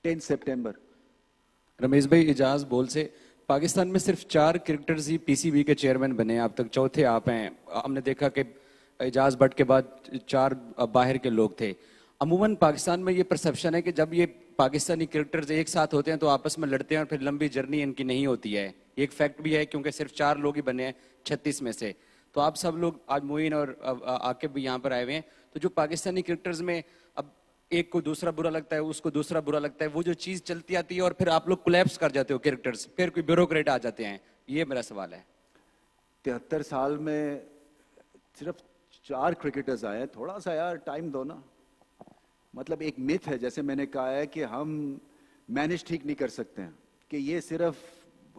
10 سپٹمبر. رمیش بھائی، اعجاز بول سے پاکستان میں صرف 4 کرکٹرز ہی پی سی بی کے چیئرمین بنے ہیں اب تک، چوتھے آپ ہیں. ہم نے دیکھا کہ اعجاز بٹ کے بعد 4 باہر کے لوگ تھے. عموماً پاکستان میں یہ پرسیپشن ہے کہ جب یہ پاکستانی کرکٹرز ایک ساتھ ہوتے ہیں تو آپس میں لڑتے ہیں اور پھر لمبی جرنی ان کی نہیں ہوتی ہے. یہ ایک فیکٹ بھی ہے کیونکہ صرف 4 لوگ ہی بنے ہیں 36 میں سے. تو آپ سب لوگ آج معین اور عاقب بھی یہاں پر آئے ہوئے ہیں، تو جو پاکستانی کرکٹرز میں اب ایک کو دوسرا برا لگتا ہے، اس کو دوسرا برا لگتا ہے، وہ جو چیز چلتی آتی ہے اور پھر آپ لوگ کولیپس کر جاتے ہو کرکٹرز، پھر کوئی بیوروکریٹ آ جاتے ہیں. یہ میرا سوال ہے. 73 سال میں صرف 4 کرکٹرز آئے ہیں، تھوڑا سا یار ٹائم دو نا. مطلب ایک میتھ ہے، جیسے میں نے کہا ہے کہ ہم مینج ٹھیک نہیں کر سکتے ہیں، کہ یہ صرف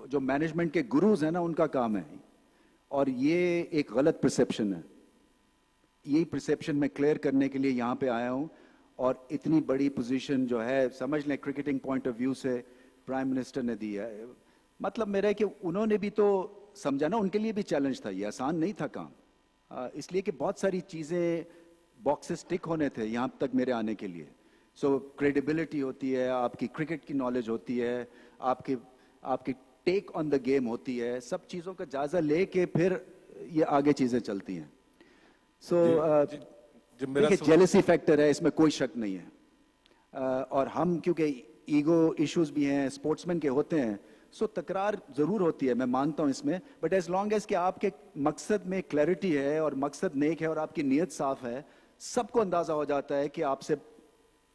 جو مینجمنٹ کے گروز ہیں نا ان کا کام ہے، اور یہ ایک غلط پرسیپشن ہے. یہی پرسیپشن میں کلیئر کرنے کے لیے یہاں پہ آیا ہوں. اور اتنی بڑی پوزیشن جو ہے سمجھ لیں کرکٹنگ پوائنٹ آف ویو سے پرائم منسٹر نے دی ہے. مطلب میرا ہے کہ انہوں نے بھی تو سمجھا نا، ان کے لیے بھی چیلنج تھا، یہ آسان نہیں تھا کام. اس لیے کہ بہت ساری چیزیں باکسز ٹک ہونے تھے یہاں تک میرے آنے کے لیے. سو کریڈیبلٹی ہوتی ہے، آپ کی کرکٹ کی نالج ہوتی ہے، آپ کی ٹیک آن دا گیم ہوتی ہے، سب چیزوں کا جائزہ لے کے پھر یہ آگے چیزیں چلتی ہیں. سو دیکھیے جیلسی فیکٹر ہے، اس میں کوئی شک نہیں ہے. اور ہم کیونکہ ایگو ایشوز بھی ہیں، اسپورٹس مین کے ہوتے ہیں، سو تکرار ضرور ہوتی ہے، میں مانتا ہوں اس میں. بٹ ایز لانگ ایز کہ آپ کے مقصد میں کلیئرٹی ہے اور مقصد نیک ہے اور آپ کی نیت صاف ہے، سب کو اندازہ ہو جاتا ہے کہ آپ سے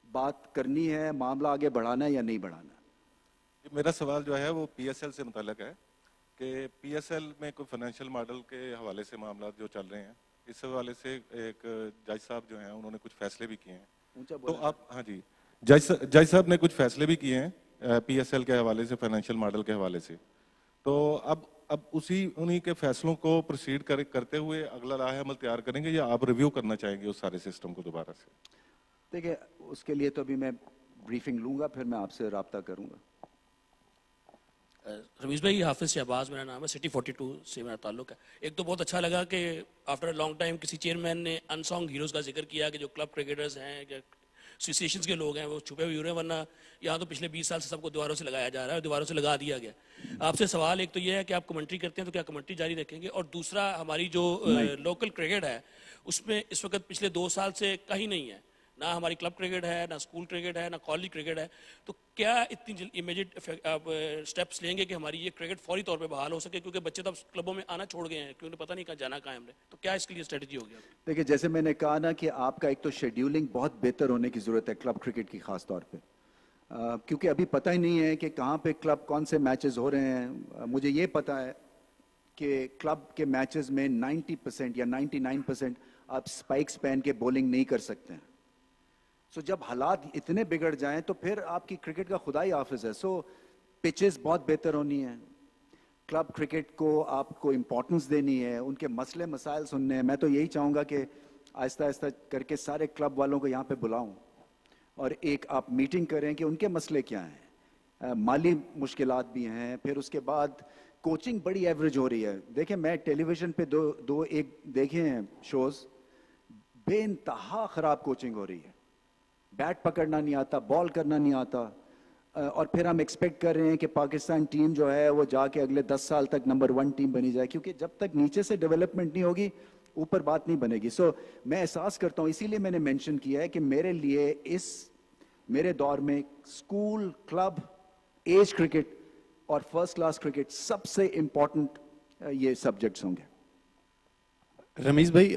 بات کرنی ہے، معاملہ آگے بڑھانا ہے یا نہیں بڑھانا. میرا سوال جو ہے وہ پی ایس ایل سے متعلق ہے کہ پی ایس ایل میں کوئی فائنینشیل ماڈل کے حوالے سے معاملات جو چل رہے ہیں، اس حوالے سے ایک جج صاحب جو ہیں انہوں نے کچھ فیصلے بھی کیے ہیں. تو آپ ہاں جی جج صاحب نے کچھ فیصلے بھی کیے ہیں پی ایس ایل کے حوالے سے، فائنینشیل ماڈل کے حوالے سے. تو اب अब उन्हीं के फैसलों को प्रोसीड करते हुए अगला राह अमल तैयार करेंगे या आप रिव्यू करना चाहेंगे उस सारे सिस्टम को दोबारा से? देखिए, उसके लिए तो अभी मैं ब्रीफिंग लूंगा, फिर मैं आपसे राब्ता करूंगा। रमीज भाई, हाफिज शहबाज मेरा नाम है, सिटी 42 से मेरा ताल्लुक है। एक तो बहुत अच्छा लगा कि आफ्टर अ लॉन्ग टाइम किसी चेयरमैन ने अनसॉन्ग हीरोज का जिक्र किया कि जो क्लब क्रिकेटर्स हैं, एसोसिएशंस के लोग हैं, वो छुपे हुए हैं, वरना यहाँ तो पिछले 20 साल से सबको दीवारों से लगाया जा रहा है और दीवारों से लगा दिया गया। आपसे सवाल एक तो ये है कि आप कमेंट्री करते हैं तो क्या कमेंट्री जारी रखेंगे, और दूसरा हमारी जो लोकल क्रिकेट है उसमें इस वक्त पिछले 2 साल से कहीं नहीं है, ना हमारी क्लब क्रिकेट है, ना स्कूल क्रिकेट है, ना कॉलेज क्रिकेट है। तो क्या इतनी इमीडिएट स्टेप्स लेंगे कि हमारी ये क्रिकेट फौरी तौर पे बहाल हो सके, क्योंकि बच्चे तो अब क्लबों में आना छोड़ गए हैं क्योंकि पता नहीं कहाँ जाना कहाँ है हमने, तो क्या इसके लिए स्ट्रेटजी होगी? देखिए, जैसे मैंने कहा ना कि आपका एक तो शेड्यूलिंग बहुत बेहतर होने की ज़रूरत है क्लब क्रिकेट की खास तौर पे, क्योंकि अभी पता ही नहीं है कि कहाँ पे क्लब कौन से मैचेस हो रहे हैं। मुझे ये पता है कि क्लब के मैचेस में 90% या 99% आप स्पाइक्स पहन के बॉलिंग नहीं कर सकते हैं। सो जब हालात इतने बिगड़ जाएं तो फिर आपकी क्रिकेट का खुदा ही हाफिज है। सो पिचेस बहुत बेहतर होनी है, क्लब क्रिकेट को आपको इम्पोर्टेंस देनी है, उनके मसले मसाइल सुनने हैं। मैं तो यही चाहूँगा कि आहिस्ता आहिस्ता करके सारे क्लब वालों को यहाँ पे बुलाऊं और एक आप मीटिंग करें कि उनके मसले क्या हैं। माली मुश्किलात भी हैं, फिर उसके बाद कोचिंग बड़ी एवरेज हो रही है। देखें, मैं टेलीविज़न पे दो एक देखे हैं शोज़, बेइंतहा ख़राब कोचिंग हो रही है, बैट पकड़ना नहीं आता, बॉल करना नहीं आता, और फिर हम एक्सपेक्ट कर रहे हैं कि पाकिस्तान टीम जो है वो जाके अगले 10 साल तक नंबर 1 टीम बनी जाए, क्योंकि जब तक नीचे से डेवलपमेंट नहीं होगी ऊपर बात नहीं बनेगी। सो मैं एहसास करता हूँ, इसीलिए मैंने मेंशन किया है कि मेरे लिए मेरे दौर में स्कूल, क्लब, एज क्रिकेट और फर्स्ट क्लास क्रिकेट सबसे इम्पोर्टेंट ये सब्जेक्ट्स होंगे। रमीज भाई,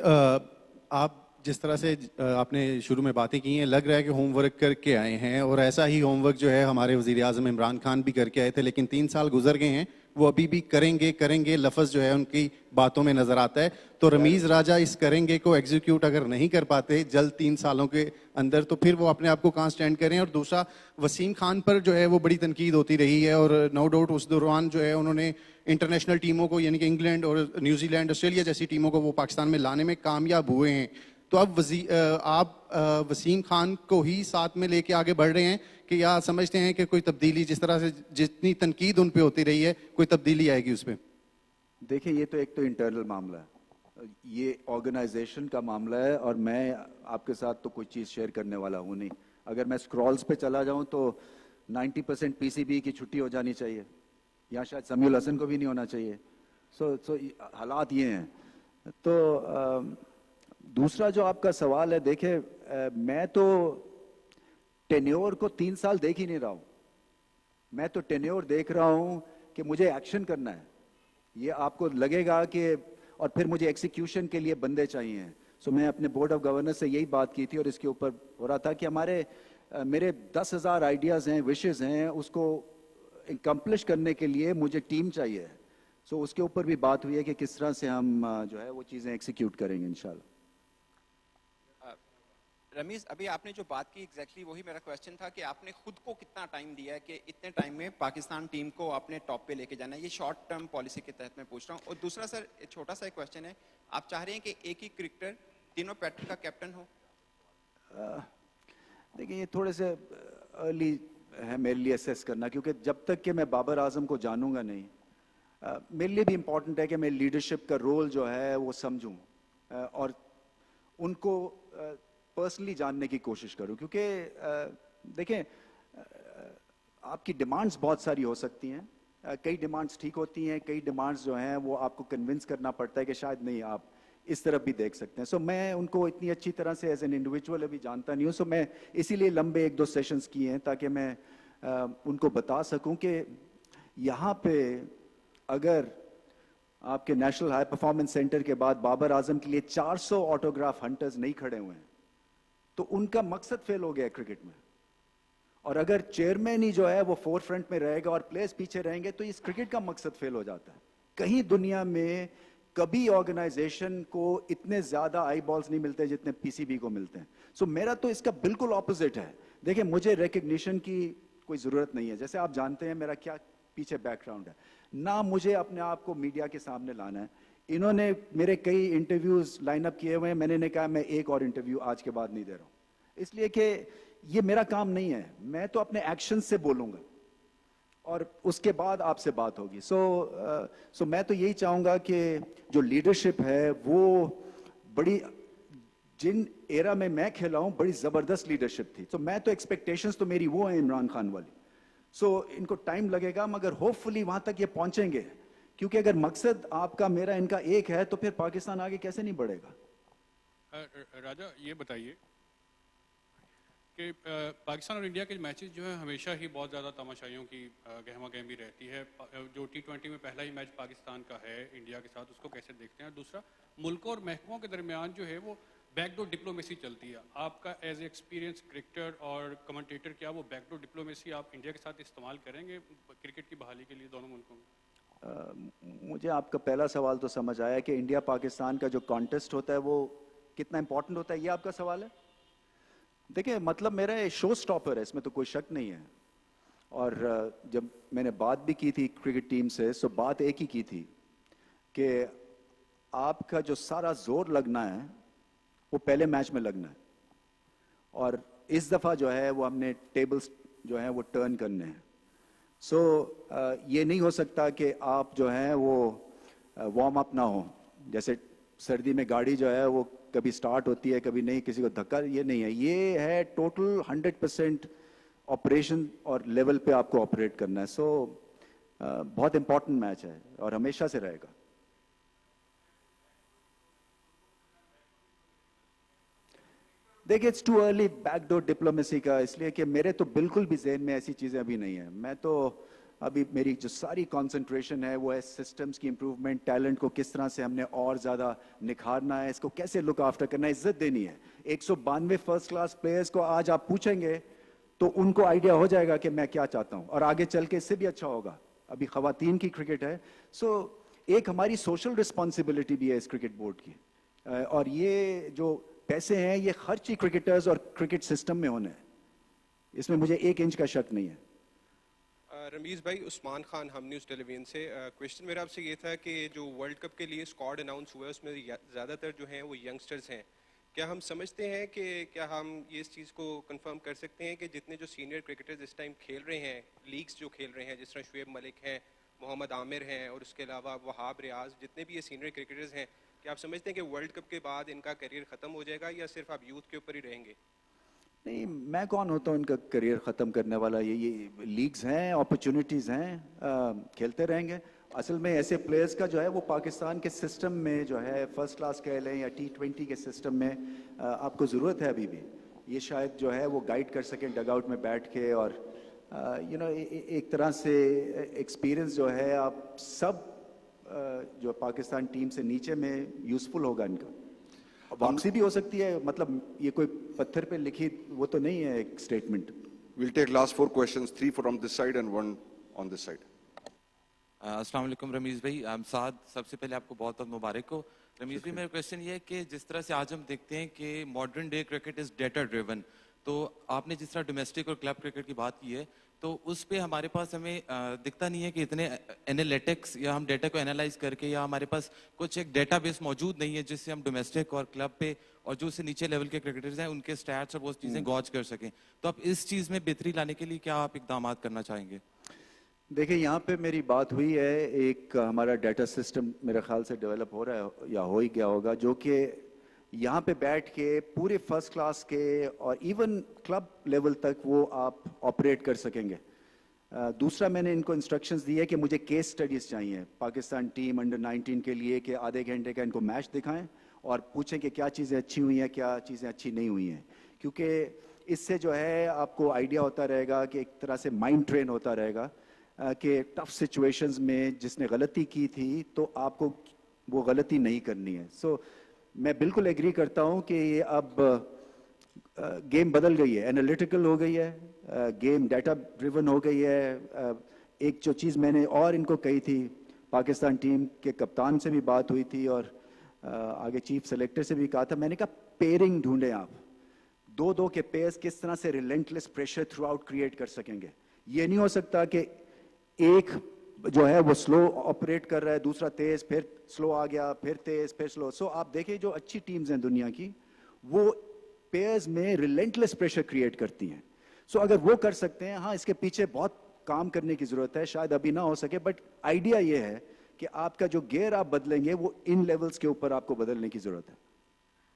आप जिस तरह से आपने शुरू में बातें की हैं, लग रहा है कि होमवर्क करके आए हैं, और ऐसा ही होमवर्क जो है हमारे वज़ीर आज़म इमरान खान भी करके आए थे, लेकिन 3 साल गुजर गए हैं, वो अभी भी करेंगे लफ्ज़ जो है उनकी बातों में नज़र आता है। तो रमीज़ राजा इस करेंगे को एग्जीक्यूट अगर नहीं कर पाते जल्द 3 सालों के अंदर, तो फिर वो अपने आप को कहाँ स्टैंड करें? और दूसरा, वसीम खान पर जो है वो बड़ी तनकीद होती रही है, और नो डाउट उस दौरान जो है उन्होंने इंटरनेशनल टीमों को, यानी कि इंग्लैंड और न्यूजीलैंड, ऑस्ट्रेलिया जैसी टीमों को वो पाकिस्तान में लाने में कामयाब हुए हैं। तो अब आप वसीम खान को ही साथ में लेके आगे बढ़ रहे हैं कि या समझते हैं कि कोई तब्दीली, जिस तरह से जितनी तनकीद उन पे होती रही है, कोई तब्दीली आएगी उस पर? देखिए, ये तो एक तो इंटरनल मामला है, ये ऑर्गेनाइजेशन का मामला है, और मैं आपके साथ तो कोई चीज़ शेयर करने वाला हूँ नहीं। अगर मैं स्क्रॉल्स पे चला जाऊँ तो 90% पीसीबी की छुट्टी हो जानी चाहिए, या शायद समीउल हसन को भी नहीं होना चाहिए। सो हालात ये हैं। तो दूसरा जो आपका सवाल है, देखे, मैं तो टेन्योर को 3 साल देख ही नहीं रहा हूँ। मैं तो टेन्योर देख रहा हूँ कि मुझे एक्शन करना है। ये आपको लगेगा कि, और फिर मुझे एग्जीक्यूशन के लिए बंदे चाहिए। सो मैं अपने बोर्ड ऑफ गवर्नर्स से यही बात की थी, और इसके ऊपर हो रहा था कि मेरे 10,000 आइडियाज़ हैं, विशेज़ हैं, उसको अकम्प्लिश करने के लिए मुझे टीम चाहिए। सो उसके ऊपर भी बात हुई है कि किस तरह से हम जो है वो चीज़ें एग्जीक्यूट करेंगे इंशाल्लाह। रमीज, अभी आपने जो बात की एग्जैक्टली वही मेरा क्वेश्चन था कि आपने खुद को कितना टाइम दिया है कि इतने टाइम में पाकिस्तान टीम को आपने टॉप पे लेके जाना है? ये शॉर्ट टर्म पॉलिसी के तहत मैं पूछ रहा हूँ। और दूसरा सर, छोटा सा एक क्वेश्चन है, आप चाह रहे हैं कि एक ही क्रिकेटर तीनों पैटर्न का कैप्टन हो? देखिए, ये थोड़े से अर्ली है मेरे लिए असेस करना, क्योंकि जब तक कि मैं बाबर आजम को जानूंगा नहीं, मेरे लिए भी इम्पोर्टेंट है कि मैं लीडरशिप का रोल जो है वो समझूं और उनको पर्सनली जानने की कोशिश करूं। क्योंकि देखें, आपकी डिमांड्स बहुत सारी हो सकती हैं, कई डिमांड्स ठीक होती हैं, कई डिमांड्स जो हैं वो आपको कन्विंस करना पड़ता है कि शायद नहीं, आप इस तरफ भी देख सकते हैं। सो मैं उनको इतनी अच्छी तरह से एज एन इंडिविजुअल अभी जानता नहीं हूँ। सो मैं इसीलिए लंबे 1-2 सेशंस किए हैं ताकि मैं उनको बता सकूं कि यहाँ पे अगर आपके नेशनल हाई परफॉर्मेंस सेंटर के बाद बाबर आजम के लिए 400 ऑटोग्राफ हंटर्स नहीं खड़े हुए हैं तो उनका मकसद फेल हो गया क्रिकेट में। और अगर चेयरमैन ही जो है वो फोर फ्रंट में रहेगा और प्लेयर्स पीछे रहेंगे तो इस क्रिकेट का मकसद फेल हो जाता है। कहीं दुनिया में कभी ऑर्गेनाइजेशन को इतने ज्यादा आई बॉल्स नहीं मिलते जितने पीसीबी को मिलते हैं। सो मेरा तो इसका बिल्कुल ऑपोजिट है। देखिए, मुझे रिकग्निशन की कोई जरूरत नहीं है। जैसे आप जानते हैं मेरा क्या پیچھے بیک گراؤنڈ ہے. نہ مجھے اپنے آپ کو میڈیا کے سامنے لانا ہے. انہوں نے میرے کئی انٹرویوز لائن اپ کیے ہوئے ہیں, میں نے کہا میں ایک اور انٹرویو آج کے بعد نہیں دے رہا ہوں, اس لیے کہ یہ میرا کام نہیں ہے. میں تو اپنے ایکشن سے بولوں گا اور اس کے بعد آپ سے بات ہوگی. سو میں تو یہی چاہوں گا کہ جو لیڈرشپ ہے وہ بڑی, جن ایرا میں کھیلا ہوں بڑی زبردست لیڈرشپ تھی. تو میں تو ایکسپیکٹیشنز تو میری وہ ہیں عمران خان والی. سو ان کو ٹائم لگے گا مگر ہوپ فلی وہاں تک یہ پہنچیں گے, کیونکہ اگر مقصد آپ کا میرا ان کا ایک ہے تو پھر پاکستان آگے کیسے نہیں بڑھے گا. راجا یہ بتائیے کہ پاکستان اور انڈیا کے میچز جو ہیں ہمیشہ ہی بہت زیادہ تماشائیوں کی گہما گہمی رہتی ہے. جو T20 میں پہلا ہی میچ پاکستان کا ہے انڈیا کے ساتھ, اس کو کیسے دیکھتے ہیں؟ دوسرا, ملکوں اور محکموں کے درمیان جو ہے وہ بیک ڈور ڈپلومیسی چلتی ہے. آپ کا ایز اے ایکسپیرینس کرکٹر اور کمنٹیٹر, کیا وہ بیک ڈور ڈپلومیسی آپ انڈیا کے ساتھ استعمال کریں گے کرکٹ کی بحالی کے لیے دونوں ملکوں میں؟ مجھے آپ کا پہلا سوال تو سمجھ آیا کہ انڈیا پاکستان کا جو کانٹیسٹ ہوتا ہے وہ کتنا امپورٹنٹ ہوتا ہے, یہ آپ کا سوال ہے. دیکھیں مطلب میرا شو سٹاپر ہے, اس میں تو کوئی شک نہیں ہے. اور جب میں نے بات بھی کی تھی کرکٹ ٹیم سے, سو بات ایک ہی کی تھی کہ آپ کا جو سارا زور لگنا ہے وہ پہلے میچ میں لگنا ہے, اور اس دفعہ جو ہے وہ ہم نے ٹیبلز جو ہیں وہ ٹرن کرنے ہیں. سو یہ نہیں ہو سکتا کہ آپ جو ہیں وہ وارم اپ نہ ہو, جیسے سردی میں گاڑی جو ہے وہ کبھی سٹارٹ ہوتی ہے کبھی نہیں, کسی کو دھکا, یہ نہیں ہے. یہ ہے ٹوٹل 100% آپریشن اور لیول پہ آپ کو آپریٹ کرنا ہے. سو بہت امپورٹنٹ میچ ہے اور ہمیشہ سے رہے گا. دیکھیں it's too early back door diplomacy کا, اس لیے کہ میرے تو بالکل بھی ذہن میں ایسی چیزیں ابھی نہیں ہیں. میں تو ابھی میری جو ساری کانسنٹریشن ہے وہ ہے سسٹمز کی امپروومنٹ, ٹیلنٹ کو کس طرح سے ہم نے اور زیادہ نکھارنا ہے, اس کو کیسے لک آفٹر کرنا ہے, عزت دینی ہے. 192 فرسٹ کلاس پلیئرز کو آج آپ پوچھیں گے تو ان کو آئیڈیا ہو جائے گا کہ میں کیا چاہتا ہوں, اور آگے چل کے اس سے بھی اچھا ہوگا. ابھی خواتین کی کرکٹ ہے, سو ایک ہماری سوشل رسپانسبلٹی بھی ہے اس کرکٹ بورڈ کی, اور یہ جو پیسے ہیں یہ خرچ ہی کرکٹرز اور کرکٹ سسٹم میں ہونے ہیں, اس میں مجھے 1 انچ کا شک نہیں ہے. رمیز بھائی, عثمان خان, ہم نیوز ٹیلی ویژن سے. کویشچن میرا آپ سے یہ تھا کہ جو ورلڈ کپ کے لیے اسکواڈ اناؤنس ہوا ہے اس میں زیادہ تر جو ہیں وہ ینگسٹرز ہیں. کیا ہم سمجھتے ہیں کہ کیا ہم یہ اس چیز کو کنفرم کر سکتے ہیں کہ جتنے جو سینئر کرکٹرز اس ٹائم کھیل رہے ہیں, لیگز جو کھیل رہے ہیں, جس طرح شعیب ملک ہیں, محمد عامر ہیں, اور اس کے علاوہ وہاب ریاض, جتنے بھی یہ سینئر کرکٹرز ہیں, کیا آپ سمجھتے ہیں کہ ورلڈ کپ کے بعد ان کا کیریئر ختم ہو جائے گا یا صرف آپ یوتھ کے اوپر ہی رہیں گے؟ نہیں, میں کون ہوتا ہوں ان کا کریئر ختم کرنے والا. یہ لیگز ہیں, اپرچونٹیز ہیں, کھیلتے رہیں گے. اصل میں ایسے پلیئرز کا جو ہے وہ پاکستان کے سسٹم میں جو ہے فرسٹ کلاس کہہ لیں یا T20 کے سسٹم میں آپ کو ضرورت ہے ابھی بھی. یہ شاید جو ہے وہ گائیڈ کر سکیں ڈگ آؤٹ میں بیٹھ کے, اور ایک طرح سے ایکسپیرئنس جو ہے آپ سب جو پاکستان ٹیم سے نیچے میں یوزفل ہوگا ان کا. واپسی بھی ہو سکتی ہے, مطلب یہ کوئی پتھر پہ لکھی وہ تو نہیں ہے ایک statement. We'll take last 4 questions, 3 from this side and 1 on this side. السلام علیکم رمیز بھائی, سعد, سب سے پہلے آپ کو بہت بہت مبارک ہو. رمیز بھائی, میرا کویشچن یہ ہے کہ جس طرح سے آج ہم دیکھتے ہیں کہ modern day cricket is data driven, تو آپ نے جس طرح ڈومیسٹک اور کلب کرکٹ کی بات کی ہے تو اس پہ ہمارے پاس ہمیں دکھتا نہیں ہے کہ اتنے انالیٹکس یا ہم ڈیٹا کو انالائز کر کے, یا ہمارے پاس کچھ ایک ڈیٹا بیس موجود نہیں ہے جس سے ہم ڈومیسٹک اور کلب پہ اور جو اس سے نیچے لیول کے کرکٹرز ہیں ان کے سٹیٹس اور وہ چیزیں گوج کر سکیں. تو آپ اس چیز میں بہتری لانے کے لیے کیا آپ اقدامات کرنا چاہیں گے؟ دیکھیں یہاں پہ میری بات ہوئی ہے, ایک ہمارا ڈیٹا سسٹم میرے خیال سے ڈیولپ ہو رہا ہے یا ہو ہی گیا ہوگا, جو کہ یہاں پہ بیٹھ کے پورے فرسٹ کلاس کے اور ایون کلب لیول تک وہ آپ آپریٹ کر سکیں گے. دوسرا, میں نے ان کو انسٹرکشنز دی ہے کہ مجھے کیس سٹڈیز چاہیے پاکستان ٹیم انڈر 19 کے لیے, کہ آدھے گھنٹے کا ان کو میچ دکھائیں اور پوچھیں کہ کیا چیزیں اچھی ہوئی ہیں, کیا چیزیں اچھی نہیں ہوئی ہیں. کیونکہ اس سے جو ہے آپ کو آئیڈیا ہوتا رہے گا کہ ایک طرح سے مائنڈ ٹرین ہوتا رہے گا کہ ٹف سچویشنز میں جس نے غلطی کی تھی تو آپ کو وہ غلطی نہیں کرنی ہے. سو میں بالکل ایگری کرتا ہوں کہ یہ اب گیم بدل گئی ہے, انالیٹیکل ہو گئی ہے, گیم ڈیٹا ڈریون ہو گئی ہے. ایک جو چیز میں نے اور ان کو کہی تھی, پاکستان ٹیم کے کپتان سے بھی بات ہوئی تھی اور آگے چیف سلیکٹر سے بھی کہا تھا, میں نے کہا پیئرنگ ڈھونڈیں آپ, 2-2 کے پیئرز کس طرح سے ریلنٹلیس پریشر تھرو آؤٹ کریٹ کر سکیں گے. یہ نہیں ہو سکتا کہ ایک جو ہے وہ سلو آپریٹ کر رہا ہے, دوسرا تیز, پھر سلو آ گیا, پھر تیز, پھر سلو. سو آپ دیکھیں جو اچھی ٹیمز ہیں دنیا کی, وہ پیئرز میں ریلنٹلیس پریشر کریٹ کرتی ہیں. سو اگر وہ کر سکتے ہیں, ہاں اس کے پیچھے بہت کام کرنے کی ضرورت ہے, شاید ابھی نہ ہو سکے, بٹ آئیڈیا یہ ہے کہ آپ کا جو گیئر آپ بدلیں گے وہ ان لیولز کے اوپر آپ کو بدلنے کی ضرورت ہے.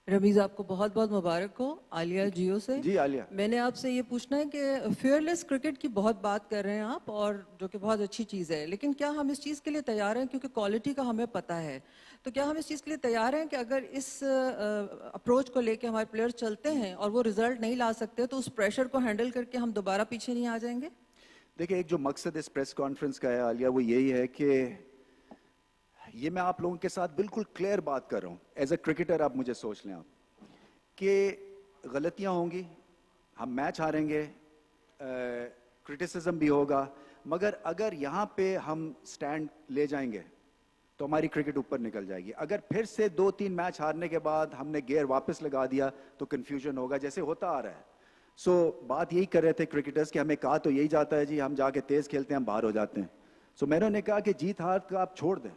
رمیز آپ کو بہت بہت مبارک ہو. عالیہ جیو سے. جی عالیہ, میں نے آپ سے یہ پوچھنا ہے کہ فیئرلیس کرکٹ کی بہت بات کر رہے ہیں آپ, اور جو کہ بہت اچھی چیز ہے, لیکن کیا ہم اس چیز کے لیے تیار ہیں, کیونکہ کوالٹی کا ہمیں پتہ ہے, تو کیا ہم اس چیز کے لیے تیار ہیں کہ اگر اس اپروچ کو لے کے ہمارے پلیئرز چلتے ہیں اور وہ رزلٹ نہیں لا سکتے تو اس پریشر کو ہینڈل کر کے ہم دوبارہ پیچھے نہیں آ جائیں گے؟ دیکھیں ایک جو مقصد اس پریس کانفرنس کا ہے عالیہ, وہ یہی ہے کہ یہ میں آپ لوگوں کے ساتھ بالکل کلیئر بات کر رہا ہوں. ایز اے کرکٹر آپ مجھے سوچ لیں آپ کہ غلطیاں ہوں گی, ہم میچ ہاریں گے, کرٹیسزم بھی ہوگا, مگر اگر یہاں پہ ہم سٹینڈ لے جائیں گے تو ہماری کرکٹ اوپر نکل جائے گی. اگر پھر سے 2-3 میچ ہارنے کے بعد ہم نے گیئر واپس لگا دیا تو کنفیوژن ہوگا, جیسے ہوتا آ رہا ہے. سو بات یہی کر رہے تھے کرکٹرز کہ ہمیں کہا تو یہی جاتا ہے جی, ہم جا کے تیز کھیلتے ہیں, ہم باہر ہو جاتے ہیں. سو میں نے کہا کہ جیت ہار کا آپ چھوڑ دیں,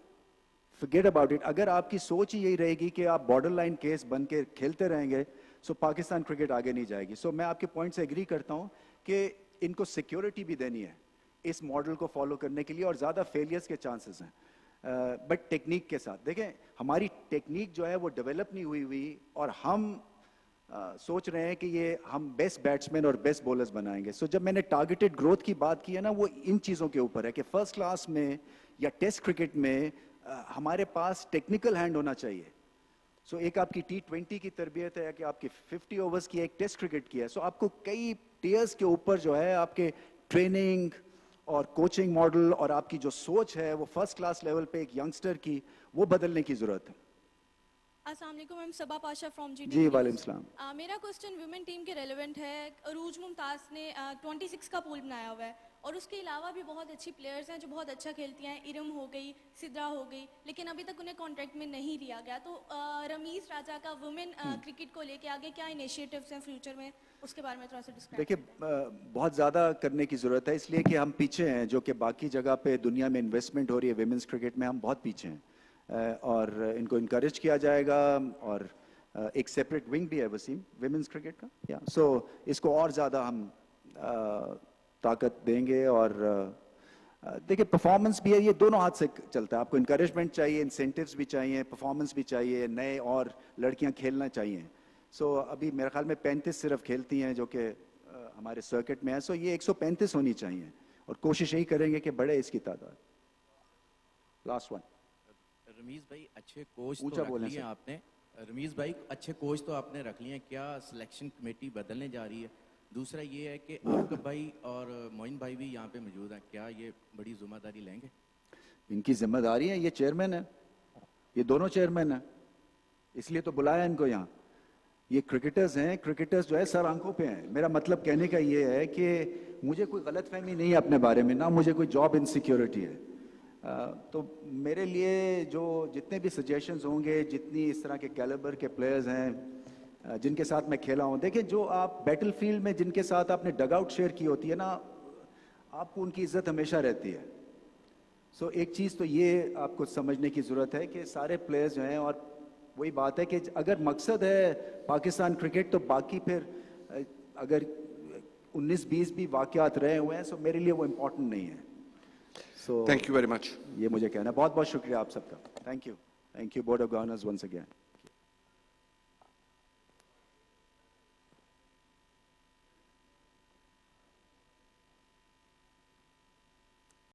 forget about it. اگر آپ کی سوچ ہی یہی رہے گی کہ آپ بارڈر لائن کیس بن کے کھیلتے رہیں گے, سو پاکستان کرکٹ آگے نہیں جائے گی. سو میں آپ کے پوائنٹ سے ایگری کرتا ہوں کہ ان کو سیکیورٹی بھی دینی ہے اس ماڈل کو فالو کرنے کے لیے, اور زیادہ فیلیئرز کے چانسز ہیں, بٹ ٹیکنیک کے ساتھ. دیکھیں ہماری ٹیکنیک جو ہے وہ ڈیولپ نہیں ہوئی, اور ہم سوچ رہے ہیں کہ یہ ہم بیسٹ بیٹسمین اور بیسٹ بولرز بنائیں گے. سو جب میں نے ٹارگیٹڈ گروتھ کی بات کی ہے نا, وہ ان چیزوں کے اوپر ہے کہ فرسٹ کلاس میں یا ٹیسٹ کرکٹ میں ہمارے پاس ٹیکنیکل ہینڈ ہونا چاہیے. سو ایک آپ کی T20 کی تربیت ہے کہ آپ کی 50 اوورز کی, ایک ٹیسٹ کرکٹ کی ہے. سو آپ کو کئی ٹیئرز کے اوپر جو ہے آپ کے ٹریننگ اور کوچنگ ماڈل اور آپ کی جو سوچ ہے وہ فرسٹ کلاس لیول پہ ایک ینگسٹر کی, وہ بدلنے کی ضرورت ہے. السلام علیکم, میں صبا پاشا فرام جی. جی وعلیکم السلام. میرا کوسچن ویمن ٹیم کے ریلیونٹ ہے. عروج ممتاز نے 26 کا پول بنایا ہوا ہے, اور اس کے علاوہ بھی بہت اچھی پلیئرز ہیں جو بہت اچھا کھیلتی ہیں. ارم ہو گئی, سدرا ہو گئی, لیکن ابھی تک انہیں کانٹریکٹ میں نہیں لیا گیا. تو رمیز راجہ کا وومن کرکٹ کو لے کے آگے کیا انیشیٹوز ہیں فیوچر میں, اس کے بارے میں تھوڑا سا ڈسکرائب. دیکھیں بہت زیادہ کرنے کی ضرورت ہے, اس لیے کہ ہم پیچھے ہیں, جو کہ باقی جگہ پہ دنیا میں انویسٹمنٹ ہو رہی ہے ویمنس کرکٹ میں, ہم بہت پیچھے ہیں, اور ان کو انکریج کیا جائے گا. اور ایک سیپریٹ ونگ بھی ہے وسیم ویمنس کرکٹ کا, سو اس کو اور زیادہ ہم طاقت دیں گے. اور دیکھیں پرفارمنس بھی ہے, یہ دونوں ہاتھ سے چلتا ہے. آپ کو انکریجمنٹ چاہیے, انسینٹیوز بھی چاہیے, پرفارمنس بھی چاہیے, نئے اور لڑکیاں کھیلنا چاہیے. سو ابھی میرے خیال میں 35 صرف کھیلتی ہیں جو کہ ہمارے سرکٹ میں ہے. سو یہ 135 ہونی چاہیے, اور کوشش یہی کریں گے کہ بڑھے اس کی تعداد. Last one. رمیز بھائی اچھے کوچ تو رکھ لیے آپ نے, رمیز بھائی اچھے کوچ تو آپ نے رکھ لیے ہیں, کیا سلیکشن کمیٹی بدلنے جا رہی ہے؟ دوسرا یہ ہے کہ عاقب بھائی اور معین بھائی بھی یہاں پہ موجود ہیں, کیا یہ بڑی ذمہ داری لیں گے؟ ان کی ذمہ داری ہے, یہ چیئرمین ہے, یہ دونوں چیئرمین ہیں, اس لیے تو بلایا ان کو یہاں. یہ کرکٹرز ہیں, کرکٹرز جو ہے سر آنکھوں پہ ہیں. میرا مطلب کہنے کا یہ ہے کہ مجھے کوئی غلط فہمی نہیں ہے اپنے بارے میں, نہ مجھے کوئی جاب انسیکیورٹی ہے. تو میرے لیے جو جتنے بھی سجیشنز ہوں گے, جتنی اس طرح کے کیلیبر کے پلیئرز ہیں جن کے ساتھ میں کھیلا ہوں, دیکھیں جو آپ بیٹل فیلڈ میں جن کے ساتھ آپ نے ڈگ آؤٹ شیئر کی ہوتی ہے نا, آپ کو ان کی عزت ہمیشہ رہتی ہے. سو ایک چیز تو یہ آپ کو سمجھنے کی ضرورت ہے کہ سارے پلیئرز جو ہیں, اور وہی بات ہے کہ اگر مقصد ہے پاکستان کرکٹ, تو باقی پھر اگر 19-20 بھی واقعات رہے ہوئے ہیں, سو میرے لیے وہ امپورٹنٹ نہیں ہے. So thank you very much. یہ مجھے کہنا ہے. بہت بہت شکریہ آپ سب کا. Thank you board of governors once again.